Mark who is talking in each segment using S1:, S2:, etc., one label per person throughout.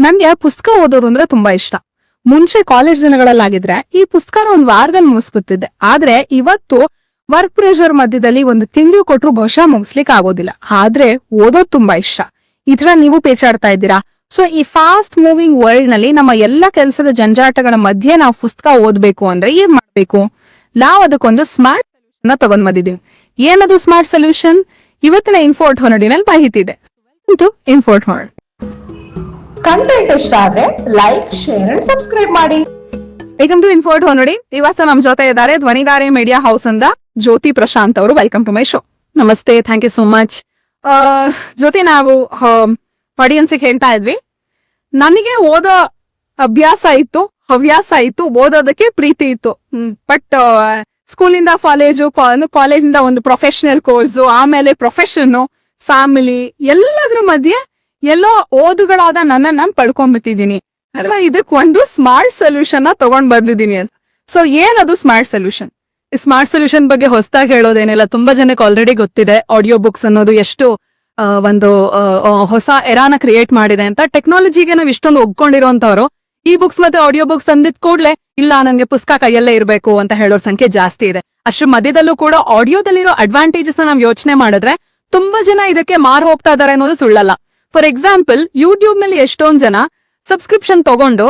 S1: ನನ್ಗೆ ಪುಸ್ತಕ ಓದೋರು ಅಂದ್ರೆ ತುಂಬಾ ಇಷ್ಟ. ಮುಂಚೆ ಕಾಲೇಜ್ ದಿನಗಳಲ್ಲಾಗಿದ್ರೆ ಈ ಪುಸ್ತಕನ ಒಂದ್ ವಾರದಲ್ಲಿ ಮುಗಿಸ್ಬಿಡ್ತಿದ್ದೆ. ಆದ್ರೆ ಇವತ್ತು ವರ್ಕ್ ಪ್ರೆಷರ್ ಮಧ್ಯದಲ್ಲಿ ಒಂದು ತಿಂಗಳು ಕೊಟ್ರು ಬಹುಶಃ ಮುಗಿಸ್ಲಿಕ್ಕೆ ಆಗೋದಿಲ್ಲ. ಆದ್ರೆ ಓದೋದ್ ತುಂಬಾ ಇಷ್ಟ. ಈ ತರ ನೀವು ಪೇಚಾಡ್ತಾ ಇದ್ದೀರಾ. ಸೊ ಈ ಫಾಸ್ಟ್ ಮೂವಿಂಗ್ ವರ್ಲ್ಡ್ ನಲ್ಲಿ ನಮ್ಮ ಎಲ್ಲ ಕೆಲಸದ ಜಂಜಾಟಗಳ ಮಧ್ಯೆ ನಾವು ಪುಸ್ತಕ ಓದ್ಬೇಕು ಅಂದ್ರೆ ಏನ್ ಮಾಡ್ಬೇಕು? ನಾವು ಅದಕ್ಕೊಂದು ಸ್ಮಾರ್ಟ್ ಸೊಲ್ಯೂಷನ್ ತಗೊಂಡ್ ಬಂದಿದೀವಿ. ಏನದು ಸ್ಮಾರ್ಟ್ ಸೊಲ್ಯೂಷನ್? ಇವತ್ತಿನ ಇನ್ಫೋರ್ಟ್ ಹೊರಡಿನಲ್ಲಿ ಮಾಹಿತಿ ಇದೆ. ಇನ್ಫೋರ್ಟ್ ಹೊರಡ್
S2: ಕಂಟೆಂಟ್ ಇಷ್ಟ ಆದ್ರೆ ಲೈಕ್, ಶೇರ್ ಅಂಡ್ ಸಬ್ಸ್ಕ್ರೈಬ್ ಮಾಡಿ.
S1: ವೆಲ್ಕಮ್ ಟು ಇನ್ಫೋರ್ಟ್ ಹೊರಡಿ. ಇವತ್ತು ನಮ್ ಜೊತೆ ಇದ್ದಾರೆ ಧ್ವನಿಧಾರೆ ಮೀಡಿಯಾ ಹೌಸ್ ಅಂದ ಜ್ಯೋತಿ ಪ್ರಶಾಂತ್ ಅವರು. Welcome to my show. ನಮಸ್ತೆ, thank you so much. Jyothi, ನಾವು ಆಡಿಯನ್ಸಿಗೆ ಹೇಳ್ತಾ ಇದ್ವಿ, ನನಗೆ ಓದೋ ಅಭ್ಯಾಸ ಇತ್ತು, ಹವ್ಯಾಸ ಇತ್ತು, ಓದೋದಕ್ಕೆ ಪ್ರೀತಿ ಇತ್ತು. ಬಟ್ ಸ್ಕೂಲಿಂದ ಕಾಲೇಜಿಂದ ಒಂದು ಪ್ರೊಫೆಷನಲ್ ಕೋರ್ಸು, ಆಮೇಲೆ ಪ್ರೊಫೆಷನ್, ಫ್ಯಾಮಿಲಿ ಎಲ್ಲದ್ರ ಮಧ್ಯೆ ಎಲ್ಲೋ ಓದುಗಳಾದ ನನ್ನ ಪಡ್ಕೊಂಡ್ಬಿಟ್ಟಿದೀನಿ. ಅಲ್ಲ, ಇದಕ್ ಒಂದು ಸ್ಮಾರ್ಟ್ ಸೊಲ್ಯೂಷನ್ ತಗೊಂಡ್ ಬಂದಿದ್ದೀನಿ ಅಂತ. ಸೊ ಏನದು ಸ್ಮಾರ್ಟ್ ಸೊಲ್ಯೂಷನ್? ಈ ಸ್ಮಾರ್ಟ್ ಸೊಲ್ಯೂಷನ್ ಬಗ್ಗೆ ಹೊಸದಾಗಿ ಹೇಳೋದೇನಿಲ್ಲ. ತುಂಬಾ ಜನಕ್ಕೆ ಆಲ್ರೆಡಿ ಗೊತ್ತಿದೆ ಆಡಿಯೋ ಬುಕ್ಸ್ ಅನ್ನೋದು ಎಷ್ಟು ಒಂದು ಹೊಸ ಎರಾನ ಕ್ರಿಯೇಟ್ ಮಾಡಿದೆ ಅಂತ. ಟೆಕ್ನಾಲಜಿಗೆ ನಾವು ಇಷ್ಟೊಂದು ಒಗ್ಕೊಂಡಿರೋಂತವ್ರು ಈ ಬುಕ್ಸ್ ಮತ್ತೆ ಆಡಿಯೋ ಬುಕ್ಸ್ ಅಂದಿದ್ ಕೂಡ್ಲೆ ಇಲ್ಲ ನಂಗೆ ಪುಸ್ತಕ ಕೈಯಲ್ಲೇ ಇರಬೇಕು ಅಂತ ಹೇಳೋರ್ ಸಂಖ್ಯೆ ಜಾಸ್ತಿ ಇದೆ. ಅಷ್ಟ್ರ ಮಧ್ಯದಲ್ಲೂ ಕೂಡ ಆಡಿಯೋದಲ್ಲಿರೋ ಅಡ್ವಾಂಟೇಜಸ್ ನಾವು ಯೋಚನೆ ಮಾಡಿದ್ರೆ ತುಂಬಾ ಜನ ಇದಕ್ಕೆ ಮಾರು ಹೋಗ್ತಾ ಇದಾರೆ ಅನ್ನೋದು ಸುಳ್ಳಲ್ಲ. ಫಾರ್ ಎಕ್ಸಾಂಪಲ್, ಯೂಟ್ಯೂಬ್ ನಲ್ಲಿ ಎಷ್ಟೊಂದ್ ಜನ ಸಬ್ಸ್ಕ್ರಿಪ್ಷನ್ ತಗೊಂಡು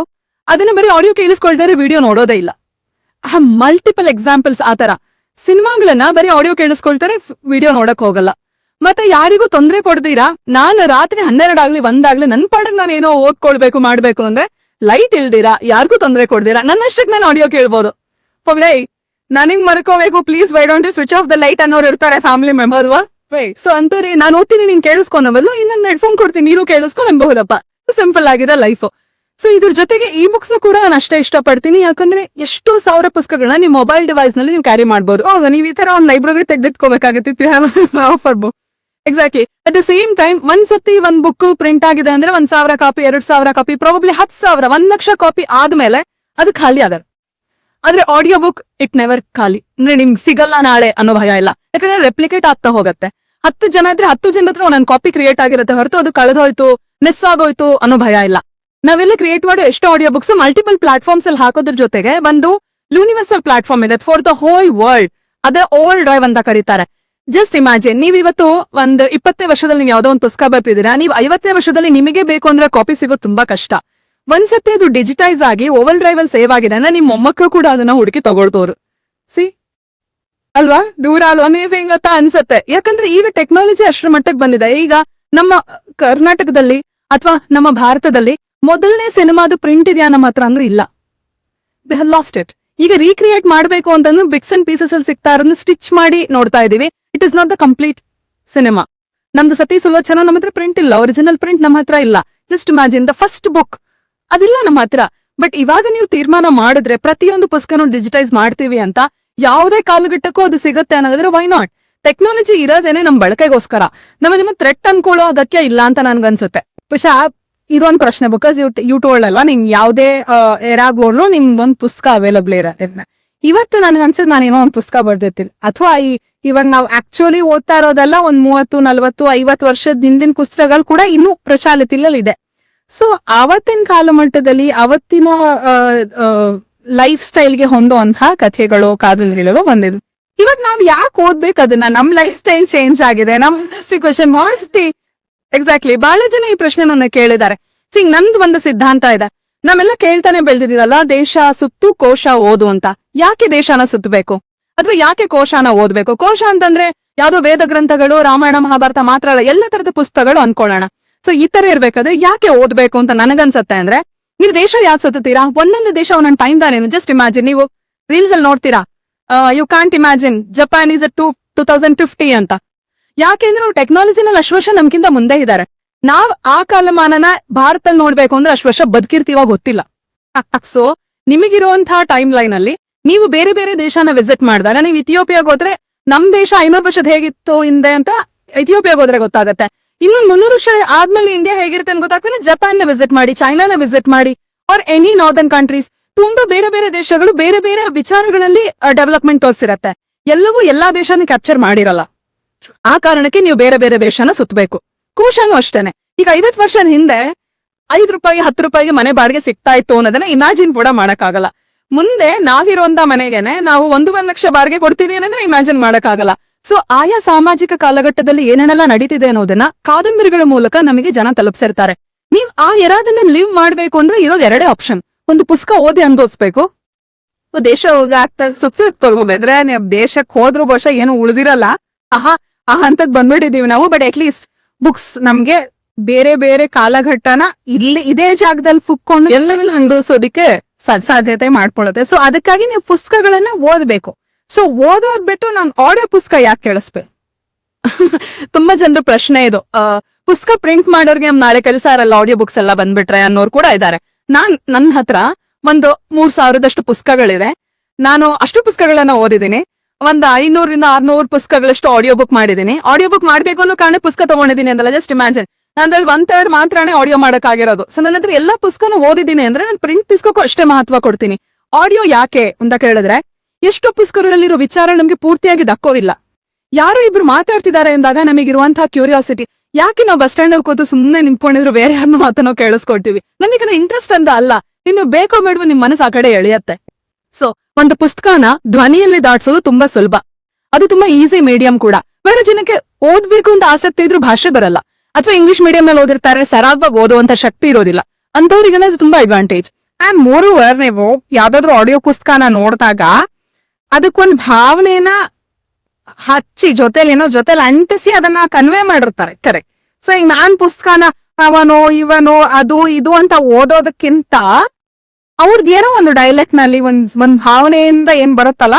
S1: ಅದನ್ನ ಬರೀ ಆಡಿಯೋ ಕೇಳಿಸ್ಕೊಳ್ತಾರೆ, ವಿಡಿಯೋ ನೋಡೋದೇ ಇಲ್ಲ. ಮಲ್ಟಿಪಲ್ ಎಕ್ಸಾಂಪಲ್ಸ್ ಆತರ. ಸಿನಿಮಾಗಳನ್ನ ಬರೀ ಆಡಿಯೋ ಕೇಳಿಸ್ಕೊಳ್ತಾರೆ, ವಿಡಿಯೋ ನೋಡಕ್ ಹೋಗಲ್ಲ. ಮತ್ತೆ ಯಾರಿಗೂ ತೊಂದರೆ ಕೊಡ್ತೀರಾ, ನಾನು ರಾತ್ರಿ 12 ಆಗ್ಲಿ 1 ಆಗ್ಲಿ ನನ್ ಪಾಡಕ್ ನಾನು ಏನೋ ಓದ್ಕೊಳ್ಬೇಕು ಮಾಡ್ಬೇಕು ಅಂದ್ರೆ ಲೈಟ್ ಇಲ್ದಿರಾ, ಯಾರಿಗೂ ತೊಂದರೆ ಕೊಡ್ದಿರಾ ನನ್ನಷ್ಟಕ್ಕೆ ನಾನು ಆಡಿಯೋ ಕೇಳ್ಬೋದು. ಹೋಗ್ಲೇ ನನಗ್ ಮರ್ಕೋಬೇಕು, please why don't you switch off the light ಅನ್ನೋರು ಇರ್ತಾರೆ, ಫ್ಯಾಮಿಲಿ ಮೆಂಬರ್. ಸೊ ಅಂತವ್ರಿ ನಾನು ಓದ್ತೀನಿ, ನೀನ್ ಕೇಳಿಸ್ಕೊನವಲ್ಲ, ಇನ್ನೊಂದು ಹೆಡ್ಫೋನ್ ಕೊಡ್ತೀನಿ, ನೀರು ಕೇಳಿಸ್ಕೊ ಅನ್ಬಹುದಪ್ಪ. ಸಿಂಪಲ್ ಆಗಿದೆ ಲೈಫ್. ಸೊ ಇದ್ರ ಜೊತೆಗೆ ಈ ಬುಕ್ಸ್ ನ ಕೂಡ ನಾನು ಅಷ್ಟೇ ಇಷ್ಟಪಡ್ತೀನಿ. ಯಾಕಂದ್ರೆ ಎಷ್ಟೋ ಸಾವಿರ ಪುಸ್ತಕಗಳನ್ನ ನಿಮ್ ಮೊಬೈಲ್ ಡಿವೈಸ್ ನಲ್ಲಿ ನೀವು ಕ್ಯಾರಿ ಮಾಡ್ಬೋದು. ಹೌದಾ, ನೀವ್ ಈ ತರ ಒಂದು ಲೈಬ್ರರಿ ತೆಗೆದಿಟ್ಕೋಬೇಕಾಗತ್ತೆ for book. Exactly. At the same time ಒಂದ್ಸತಿ ಒಂದ್ ಬುಕ್ ಪ್ರಿಂಟ್ ಆಗಿದೆ ಅಂದ್ರೆ 1000 ಕಾಪಿ, 2000 ಕಾಪಿ, ಪ್ರಾಬಬ್ಲಿ 10,000, 1,00,000 ಕಾಪಿ ಆದ್ಮೇಲೆ ಅದು ಖಾಲಿ ಆದ್ರೆ. ಆದ್ರೆ ಆಡಿಯೋ ಬುಕ್ ಇಟ್ ನೆವರ್ ಖಾಲಿ. ಅಂದ್ರೆ ನಿಮ್ಗೆ ಸಿಗಲ್ಲ ನಾಳೆ ಅನ್ನೋ ಭಯ ಇಲ್ಲ. ಯಾಕಂದ್ರೆ ರೆಪ್ಲಿಕೇಟ್ ಆಗ್ತಾ ಹೋಗುತ್ತೆ. 10 ಜನ ಇದ್ರೆ 10 ಜನದ ಹತ್ರ ಒಂದೊಂದು ಕಾಪಿ ಕ್ರಿಯೇಟ್ ಆಗಿರುತ್ತೆ ಹೊರತು ಅದು ಕಳೆದೋಯ್ತು, ಮಿಸ್ ಆಗೋಯ್ತು ಅನ್ನೋ ಭಯ ಇಲ್ಲ. ನಾವೆಲ್ಲ ಕ್ರಿಯೇಟ್ ಮಾಡೋ ಎಷ್ಟು ಆಡಿಯೋ ಬುಕ್ಸ್ ಮಲ್ಟಿಪಲ್ ಪ್ಲಾಟ್ಫಾರ್ಮ್ಸ್ ಅಲ್ಲಿ ಹಾಕೋದ್ರ ಜೊತೆಗೆ ಒಂದು ಯೂನಿವರ್ಸಲ್ ಪ್ಲಾಟ್ಫಾರ್ಮ್ ಇದೆ ಫಾರ್ ದ ಹೋಲ್ ವರ್ಲ್ಡ್. ಅದೇ ಓವರ್ ಡ್ರೈವ್ ಅಂತ ಕರೀತಾರೆ. ಜಸ್ಟ್ ಇಮ್ಯಾಜಿನ್, ನೀವ್ ಇವತ್ತು ಒಂದು 20ನೇ ವರ್ಷದಲ್ಲಿ ನೀವು ಯಾವ್ದೋ ಒಂದು ಪುಸ್ತಕ ಬರ್ತಿದ್ದೀರಾ, ನೀವು 50ನೇ ವರ್ಷದಲ್ಲಿ ನಿಮಗೆ ಬೇಕು ಅಂದ್ರೆ ಕಾಪಿ ಸಿಗೋದು ತುಂಬಾ ಕಷ್ಟ. ಒಂದ್ಸತಿ ಅದು ಡಿಜಿಟೈಸ್ ಆಗಿ ಓವರ್ ಡ್ರೈವ್ ಅಲ್ಲಿ ಸೇವ್ ಆಗಿದೆ ಅಂದ್ರೆ ನಿಮ್ ಮೊಮ್ಮಕ್ಕಳು ಕೂಡ ಅದನ್ನ ಹುಡುಕಿ ತಗೊಳ್ತವ್ರು. ಸಿ ಅಲ್ವಾ, ದೂರ ಅಲ್ವಾ, ಅಮೇಜಿಂಗ್ ಅಂತ ಅನ್ಸತ್ತೆ. ಯಾಕಂದ್ರೆ ಈಗ ಟೆಕ್ನಾಲಜಿ ಅಷ್ಟರ ಮಟ್ಟಕ್ಕೆ ಬಂದಿದೆ. ಈಗ ನಮ್ಮ ಕರ್ನಾಟಕದಲ್ಲಿ ಅಥವಾ ನಮ್ಮ ಭಾರತದಲ್ಲಿ ಮೊದಲನೇ ಸಿನಿಮಾದು ಪ್ರಿಂಟ್ ಇದೆಯಾ ನಮ್ಮ ಹತ್ರ ಅಂದ್ರೆ ಇಲ್ಲ. They have lost it. ಈಗ ರೀಕ್ರಿಯೇಟ್ ಮಾಡ್ಬೇಕು ಅಂತಂದ್ರೆ ಬಿಟ್ಸ್ ಅಂಡ್ ಪೀಸಸ್ ಅಲ್ಲಿ ಸಿಗ್ತಾ ಇರೋದನ್ನ ಸ್ಟಿಚ್ ಮಾಡಿ ನೋಡ್ತಾ ಇದೀವಿ. It is not the complete cinema. ನಮ್ದು ಸತಿ ಸುಲೋಚನ ನಮ್ಮ ಹತ್ರ ಪ್ರಿಂಟ್ ಇಲ್ಲ, ಒರಿಜಿನಲ್ ಪ್ರಿಂಟ್ ನಮ್ಮ ಹತ್ರ ಇಲ್ಲ. Just imagine, the first book ಅದಿಲ್ಲ ನಮ್ಮ ಹತ್ರ. ಬಟ್ ಇವಾಗ ನೀವು ತೀರ್ಮಾನ ಮಾಡಿದ್ರೆ ಪ್ರತಿಯೊಂದು ಪುಸ್ತಕನೂ ಡಿಜಿಟೈಸ್ ಮಾಡ್ತೀವಿ ಅಂತ, ಯಾವುದೇ ಕಾಲಘಟ್ಟಕ್ಕೂ ಅದು ಸಿಗುತ್ತೆ ಅನ್ನೋದ್ರೆ ವೈ ನಾಟ್? ಟೆಕ್ನಾಲಜಿ ಇರೋದೇನೆ ನಮ್ ಬಳಕೆಗೋಸ್ಕರ. ನಿಮ್ಮ ಥ್ರೆಟ್ ಅನ್ಕೊಳ್ಳೋ ಅಗತ್ಯ ಇಲ್ಲ ಅಂತ ನನ್ಗನ್ಸುತ್ತೆ. പക്ഷെ ಇದೊಂದು ಪ್ರಶ್ನೆ, ಬಿಕಾಸ್ ಯು ಟೋಲ್ಡ್ ಅಲ್ವಾ, ನಿಮ್ ಯಾವುದೇ ಎರಾಗೋಳು ನಿಮ್ಗೊಂದು ಪುಸ್ತಕ ಅವೈಲಬಲ್ ಇರತ್ತೆ. ಇವತ್ತು ನನ್ಗನ್ಸದ್ ನಾನೇನೋ ಒಂದು ಪುಸ್ತಕ ಬರ್ದಿರ್ತೀನಿ, ಅಥವಾ ಇವಾಗ ನಾವು ಆಕ್ಚುಲಿ ಓದ್ತಾ ಇರೋದೆಲ್ಲ ಒಂದ್ 30, 40, 50 ವರ್ಷದ ಹಿಂದಿನ ಪುಸ್ತಕಗಳು ಕೂಡ ಇನ್ನೂ ಪ್ರಚಾಲಿತಿಯಲ್ಲಿ ಇದೆ. ಸೊ ಆವತ್ತಿನ ಕಾಲಮಟ್ಟದಲ್ಲಿ ಅವತ್ತಿನ ಲೈಫ್ ಸ್ಟೈಲ್ಗೆ ಹೊಂದುವಂತಹ ಕಥೆಗಳು, ಕಾದಂಬರಿಗಳು ಬಂದಿದ್ವು. ಇವಾಗ ನಾವ್ ಯಾಕೆ ಓದ್ಬೇಕು ಅದನ್ನ? ನಮ್ ಲೈಫ್ ಸ್ಟೈಲ್ ಚೇಂಜ್ ಆಗಿದೆ, ನಮ್ ಸಿಚುವೇಶನ್ ಮಾಡ್ತಿ. ಎಕ್ಸಾಕ್ಟ್ಲಿ. ಬಹಳ ಜನ ಈ ಪ್ರಶ್ನೆ ನನ್ನ ಕೇಳಿದ್ದಾರೆ. ನಂದು ಒಂದು ಸಿದ್ಧಾಂತ ಇದೆ, ನಾವೆಲ್ಲ ಕೇಳ್ತಾನೆ ಬೆಳೆದಿದ್ದೀರಲ್ಲ, ದೇಶ ಸುತ್ತು ಕೋಶ ಓದು ಅಂತ. ಯಾಕೆ ದೇಶನ ಸುತ್ತಬೇಕು ಅಥವಾ ಯಾಕೆ ಕೋಶನ ಓದ್ಬೇಕು? ಕೋಶ ಅಂತಂದ್ರೆ ಯಾವ್ದೋ ವೇದ ಗ್ರಂಥಗಳು, ರಾಮಾಯಣ ಮಹಾಭಾರತ ಮಾತ್ರ ಅಲ್ಲ, ಎಲ್ಲ ತರದ ಪುಸ್ತಕಗಳು ಅನ್ಕೊಳ್ಳೋಣ. ಸೊ ಈ ತರ ಇರ್ಬೇಕಾದ್ರೆ ಯಾಕೆ ಓದ್ಬೇಕು ಅಂತ ನನಗನ್ಸತ್ತೆ ಅಂದ್ರೆ, ನೀವು ದೇಶ ಯಾಕೆ ಸುತ್ತೀರಾ? ಒಂದೊಂದು ದೇಶ ಒಂದೊಂದು ಟೈಮ್ ತಾನೇನು. ಜಸ್ಟ್ ಇಮ್ಯಾಜಿನ್, ನೀವು ರೀಲ್ಸ್ ಅಲ್ಲಿ ನೋಡ್ತೀರಾ, you can't imagine Japan is 2050 ಅಂತ. ಯಾಕೆಂದ್ರೆ ಅವ್ರು ಟೆಕ್ನಾಲಜಿನಲ್ಲಿ ಅಷ್ಟು ವರ್ಷ ನಮ್ಗಿಂತ ಮುಂದೆ ಇದ್ದಾರೆ. ನಾವ್ ಆ ಕಾಲಮಾನನ ಭಾರತದಲ್ಲಿ ನೋಡ್ಬೇಕು ಅಂದ್ರೆ ಅಷ್ಟು ವರ್ಷ ಬದುಕಿರ್ತೀವ ಗೊತ್ತಿಲ್ಲ. ಸೊ ನಿಮಗಿರುವಂತಹ ಟೈಮ್ ಲೈನ್ ಅಲ್ಲಿ ನೀವು ಬೇರೆ ಬೇರೆ ದೇಶನ ವಿಸಿಟ್ ಮಾಡಿದಾಗ, ನೀವು ಇಥಿಯೋಪಿಯಾಗ ಹೋದ್ರೆ ನಮ್ ದೇಶ 500 ವರ್ಷದ ಹೇಗಿತ್ತು ಹಿಂದೆ ಅಂತ ಇಥಿಯೋಪಿಯಾಗ ಹೋದ್ರೆ ಗೊತ್ತಾಗತ್ತೆ. ಇನ್ನೊಂದು 300 ವರ್ಷ ಆದ್ಮೇಲೆ ಇಂಡಿಯಾ ಹೇಗಿರುತ್ತೆ ಅಂತ ಗೊತ್ತಾಗ್ತದೆ. ಜಪಾನ್ ನ ವಿಸಿಟ್ ಮಾಡಿ, ಚೈನಾನ ವಿಸಿಟ್ ಮಾಡಿ, ಆರ್ ಎನಿ ನಾರ್ದರ್ನ್ ಕಂಟ್ರೀಸ್. ತುಂಬಾ ಬೇರೆ ಬೇರೆ ದೇಶಗಳು ಬೇರೆ ಬೇರೆ ವಿಚಾರಗಳಲ್ಲಿ ಡೆವಲಪ್ಮೆಂಟ್ ತೋರಿಸಿರತ್ತೆ. ಎಲ್ಲವೂ ಎಲ್ಲಾ ದೇಶನ ಕ್ಯಾಪ್ಚರ್ ಮಾಡಿರಲ್ಲ. ಆ ಕಾರಣಕ್ಕೆ ನೀವು ಬೇರೆ ಬೇರೆ ದೇಶನ ಸುತ್ತಬೇಕು. ಕೋಶನೂ ಅಷ್ಟೇನೆ. ಈಗ 50 ವರ್ಷದ ಹಿಂದೆ 5 ರೂಪಾಯಿ 10 ರೂಪಾಯಿಗೆ ಮನೆ ಬಾಡಿಗೆ ಸಿಗ್ತಾ ಇತ್ತು ಅನ್ನೋದನ್ನ ಇಮ್ಯಾಜಿನ್ ಕೂಡ ಮಾಡಕ್ಕಾಗಲ್ಲ. ಮುಂದೆ ನಾವಿರುವಂತ ಮನೆಗೆನೆ ನಾವು 1 ಲಕ್ಷ ಬಾಡಿಗೆ ಕೊಡ್ತೀವಿ ಅನ್ನೋದನ್ನ ಇಮ್ಯಾಜಿನ್ ಮಾಡಕ್ಕಾಗಲ್ಲ. ಸೊ ಆಯಾ ಸಾಮಾಜಿಕ ಕಾಲಘಟ್ಟದಲ್ಲಿ ಏನೇನೆಲ್ಲ ನಡೀತಿದೆ ಅನ್ನೋದನ್ನ ಕಾದಂಬರಿಗಳ ಮೂಲಕ ನಮಗೆ ಜನ ತಲುಪಿಸಿರ್ತಾರೆ. ನೀವ್ ಆ ಎರಾದನ್ನ ಲಿವ್ ಮಾಡ್ಬೇಕು ಅಂದ್ರೆ ಇರೋದ್ 2 ಆಪ್ಷನ್. ಒಂದು ಪುಸ್ತಕ ಓದಿ ಅನ್ಭವಿಸ್ಬೇಕು, ದೇಶ ಸುತ್ತಿದ್ರೆ ನೀವು ದೇಶಕ್ಕೆ ಹೋದ್ರು ಬಹುಶಃ ಏನು ಉಳಿದಿರಲ್ಲ. ಅಂತದ್ ಬಂದ್ಬಿಟ್ಟಿದೀವಿ ನಾವು. ಬಟ್ ಅಟ್ ಲೀಸ್ಟ್ ಬುಕ್ಸ್ ನಮ್ಗೆ ಬೇರೆ ಬೇರೆ ಕಾಲಘಟ್ಟನ ಇದೇ ಜಾಗದಲ್ಲಿ ಕುಕ್ಕೊಂಡು ಎಲ್ಲವೆಲ್ಲ ಅನುಭವಿಸೋದಿಕ್ಕೆ ಸಾಧ್ಯತೆ ಮಾಡ್ಕೊಳ್ಳುತ್ತೆ. ಸೊ ಅದಕ್ಕಾಗಿ ನೀವು ಪುಸ್ತಕಗಳನ್ನ ಓದ್ಬೇಕು. ಸೊ ಓದೋದ್ ಬಿಟ್ಟು ನಾನು ಆಡಿಯೋ ಪುಸ್ತಕ ಯಾಕೆ ಕೇಳಿಸ್ಬೇಕು? ತುಂಬಾ ಜನರ ಪ್ರಶ್ನೆ ಇದು. ಪುಸ್ತಕ ಪ್ರಿಂಟ್ ಮಾಡೋರ್ಗೆ ನಾಳೆ ಕೆಲಸ ಇರಲ್ಲ, ಆಡಿಯೋ ಬುಕ್ಸ್ ಎಲ್ಲ ಬಂದ್ಬಿಟ್ರೆ ಅನ್ನೋರು ಕೂಡ ಇದ್ದಾರೆ. ನನ್ನ ಹತ್ರ ಒಂದು 3000 ಪುಸ್ತಕಗಳಿದೆ. ನಾನು ಅಷ್ಟು ಪುಸ್ತಕಗಳನ್ನ ಓದಿದ್ದೀನಿ. ಒಂದು 500-600 ಪುಸ್ತಕಗಳಷ್ಟು ಆಡಿಯೋ ಬುಕ್ ಮಾಡಿದೀನಿ. ಆಡಿಯೋ ಬುಕ್ ಮಾಡ್ಬೇಕು ಅನ್ನೋ ಕಾರಣ ಪುಸ್ತಕ ತಗೊಂಡಿದ್ದೀನಿ ಅಂತಲ್ಲ. ಜಸ್ಟ್ ಇಮ್ಯಾಜಿನ್, ನಾನಲ್ಲಿ 1/3 ಮಾತ್ರನೇ ಆಡಿಯೋ ಮಾಡಕ್ಕಾಗಿರೋದು. ಸೊ ನನ್ನ ಹತ್ರ ಎಲ್ಲಾ ಪುಸ್ತಕನೂ ಓದಿದ್ದೀನಿ ಅಂದ್ರೆ ನಾನು ಪ್ರಿಂಟ್ ಪುಸ್ತಕಕ್ಕೂ ಅಷ್ಟೇ ಮಹತ್ವ ಕೊಡ್ತೀನಿ. ಆಡಿಯೋ ಯಾಕೆ ಅಂತ ಕೇಳಿದ್ರೆ, ಎಷ್ಟೋ ಪುಸ್ತಕಗಳಲ್ಲಿರೋ ವಿಚಾರ ನಮ್ಗೆ ಪೂರ್ತಿಯಾಗಿ ದಕ್ಕೋದಿಲ್ಲ. ಯಾರೋ ಇಬ್ರು ಮಾತಾಡ್ತಿದ್ದಾರೆ ಅಂದಾಗ ನಮಗಿರುವಂತಹ ಕ್ಯೂರಿಯಾಸಿಟಿ, ಯಾಕೆ ನಾವು ಬಸ್ ಸ್ಟ್ಯಾಂಡ್ ಕೂತು ಸುಮ್ಮನೆ ನಿಂತ್ಕೊಂಡಿದ್ರು ಬೇರೆ ಯಾರನ್ನ ಮಾತನೋ ಕೇಳಿಸ್ಕೊಳ್ತೀವಿ. ನಮಗೆ ಇಂಟ್ರೆಸ್ಟ್ ಅಂತ ಅಲ್ಲ, ಇನ್ನು ಬೇಕೋ ಬೇಡವೋ ನಿಮ್ ಮನಸ್ಸು ಆ ಕಡೆ ಎಳೆಯತ್ತೆ. ಸೊ ಒಂದು ಪುಸ್ತಕನ ಧ್ವನಿಯಲ್ಲಿ ದಾಟ್ಸೋದು ತುಂಬಾ ಸುಲಭ, ಅದು ತುಂಬಾ ಈಸಿ ಮೀಡಿಯಂ ಕೂಡ. ಬೇರೆ ಜನಕ್ಕೆ ಓದ್ಬೇಕು ಅಂತ ಆಸಕ್ತಿ ಇದ್ರೂ ಭಾಷೆ ಬರಲ್ಲ, ಅಥವಾ ಇಂಗ್ಲಿಷ್ ಮೀಡಿಯಂ ನಲ್ಲಿ ಓದಿರ್ತಾರೆ, ಸರಾಗವಾಗಿ ಓದುವಂತ ಶಕ್ತಿ ಇರೋದಿಲ್ಲ. ಅಂತವ್ರಿಗೆಲ್ಲ ಇದು ತುಂಬಾ ಅಡ್ವಾಂಟೇಜ್. ಅಂಡ್ ಮೋರ್ ಓವರ್, ನೀವು ಯಾವ್ದಾದ್ರು ಆಡಿಯೋ ಪುಸ್ತಕನ ನೋಡಿದಾಗ ಅದಕ್ಕೊಂದು ಭಾವನೆನ ಹಚ್ಚಿ ಜೊತೆಲಿ ಅಂಟಿಸಿ ಅದನ್ನ ಕನ್ವೆ ಮಾಡಿರ್ತಾರೆ. ಕರೆಕ್ಟ್. ಸೊ ಈಗ ನಾನ್ ಪುಸ್ತಕನ ಅವನೋ ಇವನೋ ಅದು ಇದು ಅಂತ ಓದೋದಕ್ಕಿಂತ ಅವ್ರದ್ದು ಏನೋ ಒಂದು ಡೈಲೆಕ್ಟ್ ನಲ್ಲಿ ಒಂದ್ ಭಾವನೆಯಿಂದ ಏನ್ ಬರುತ್ತಲ್ಲ,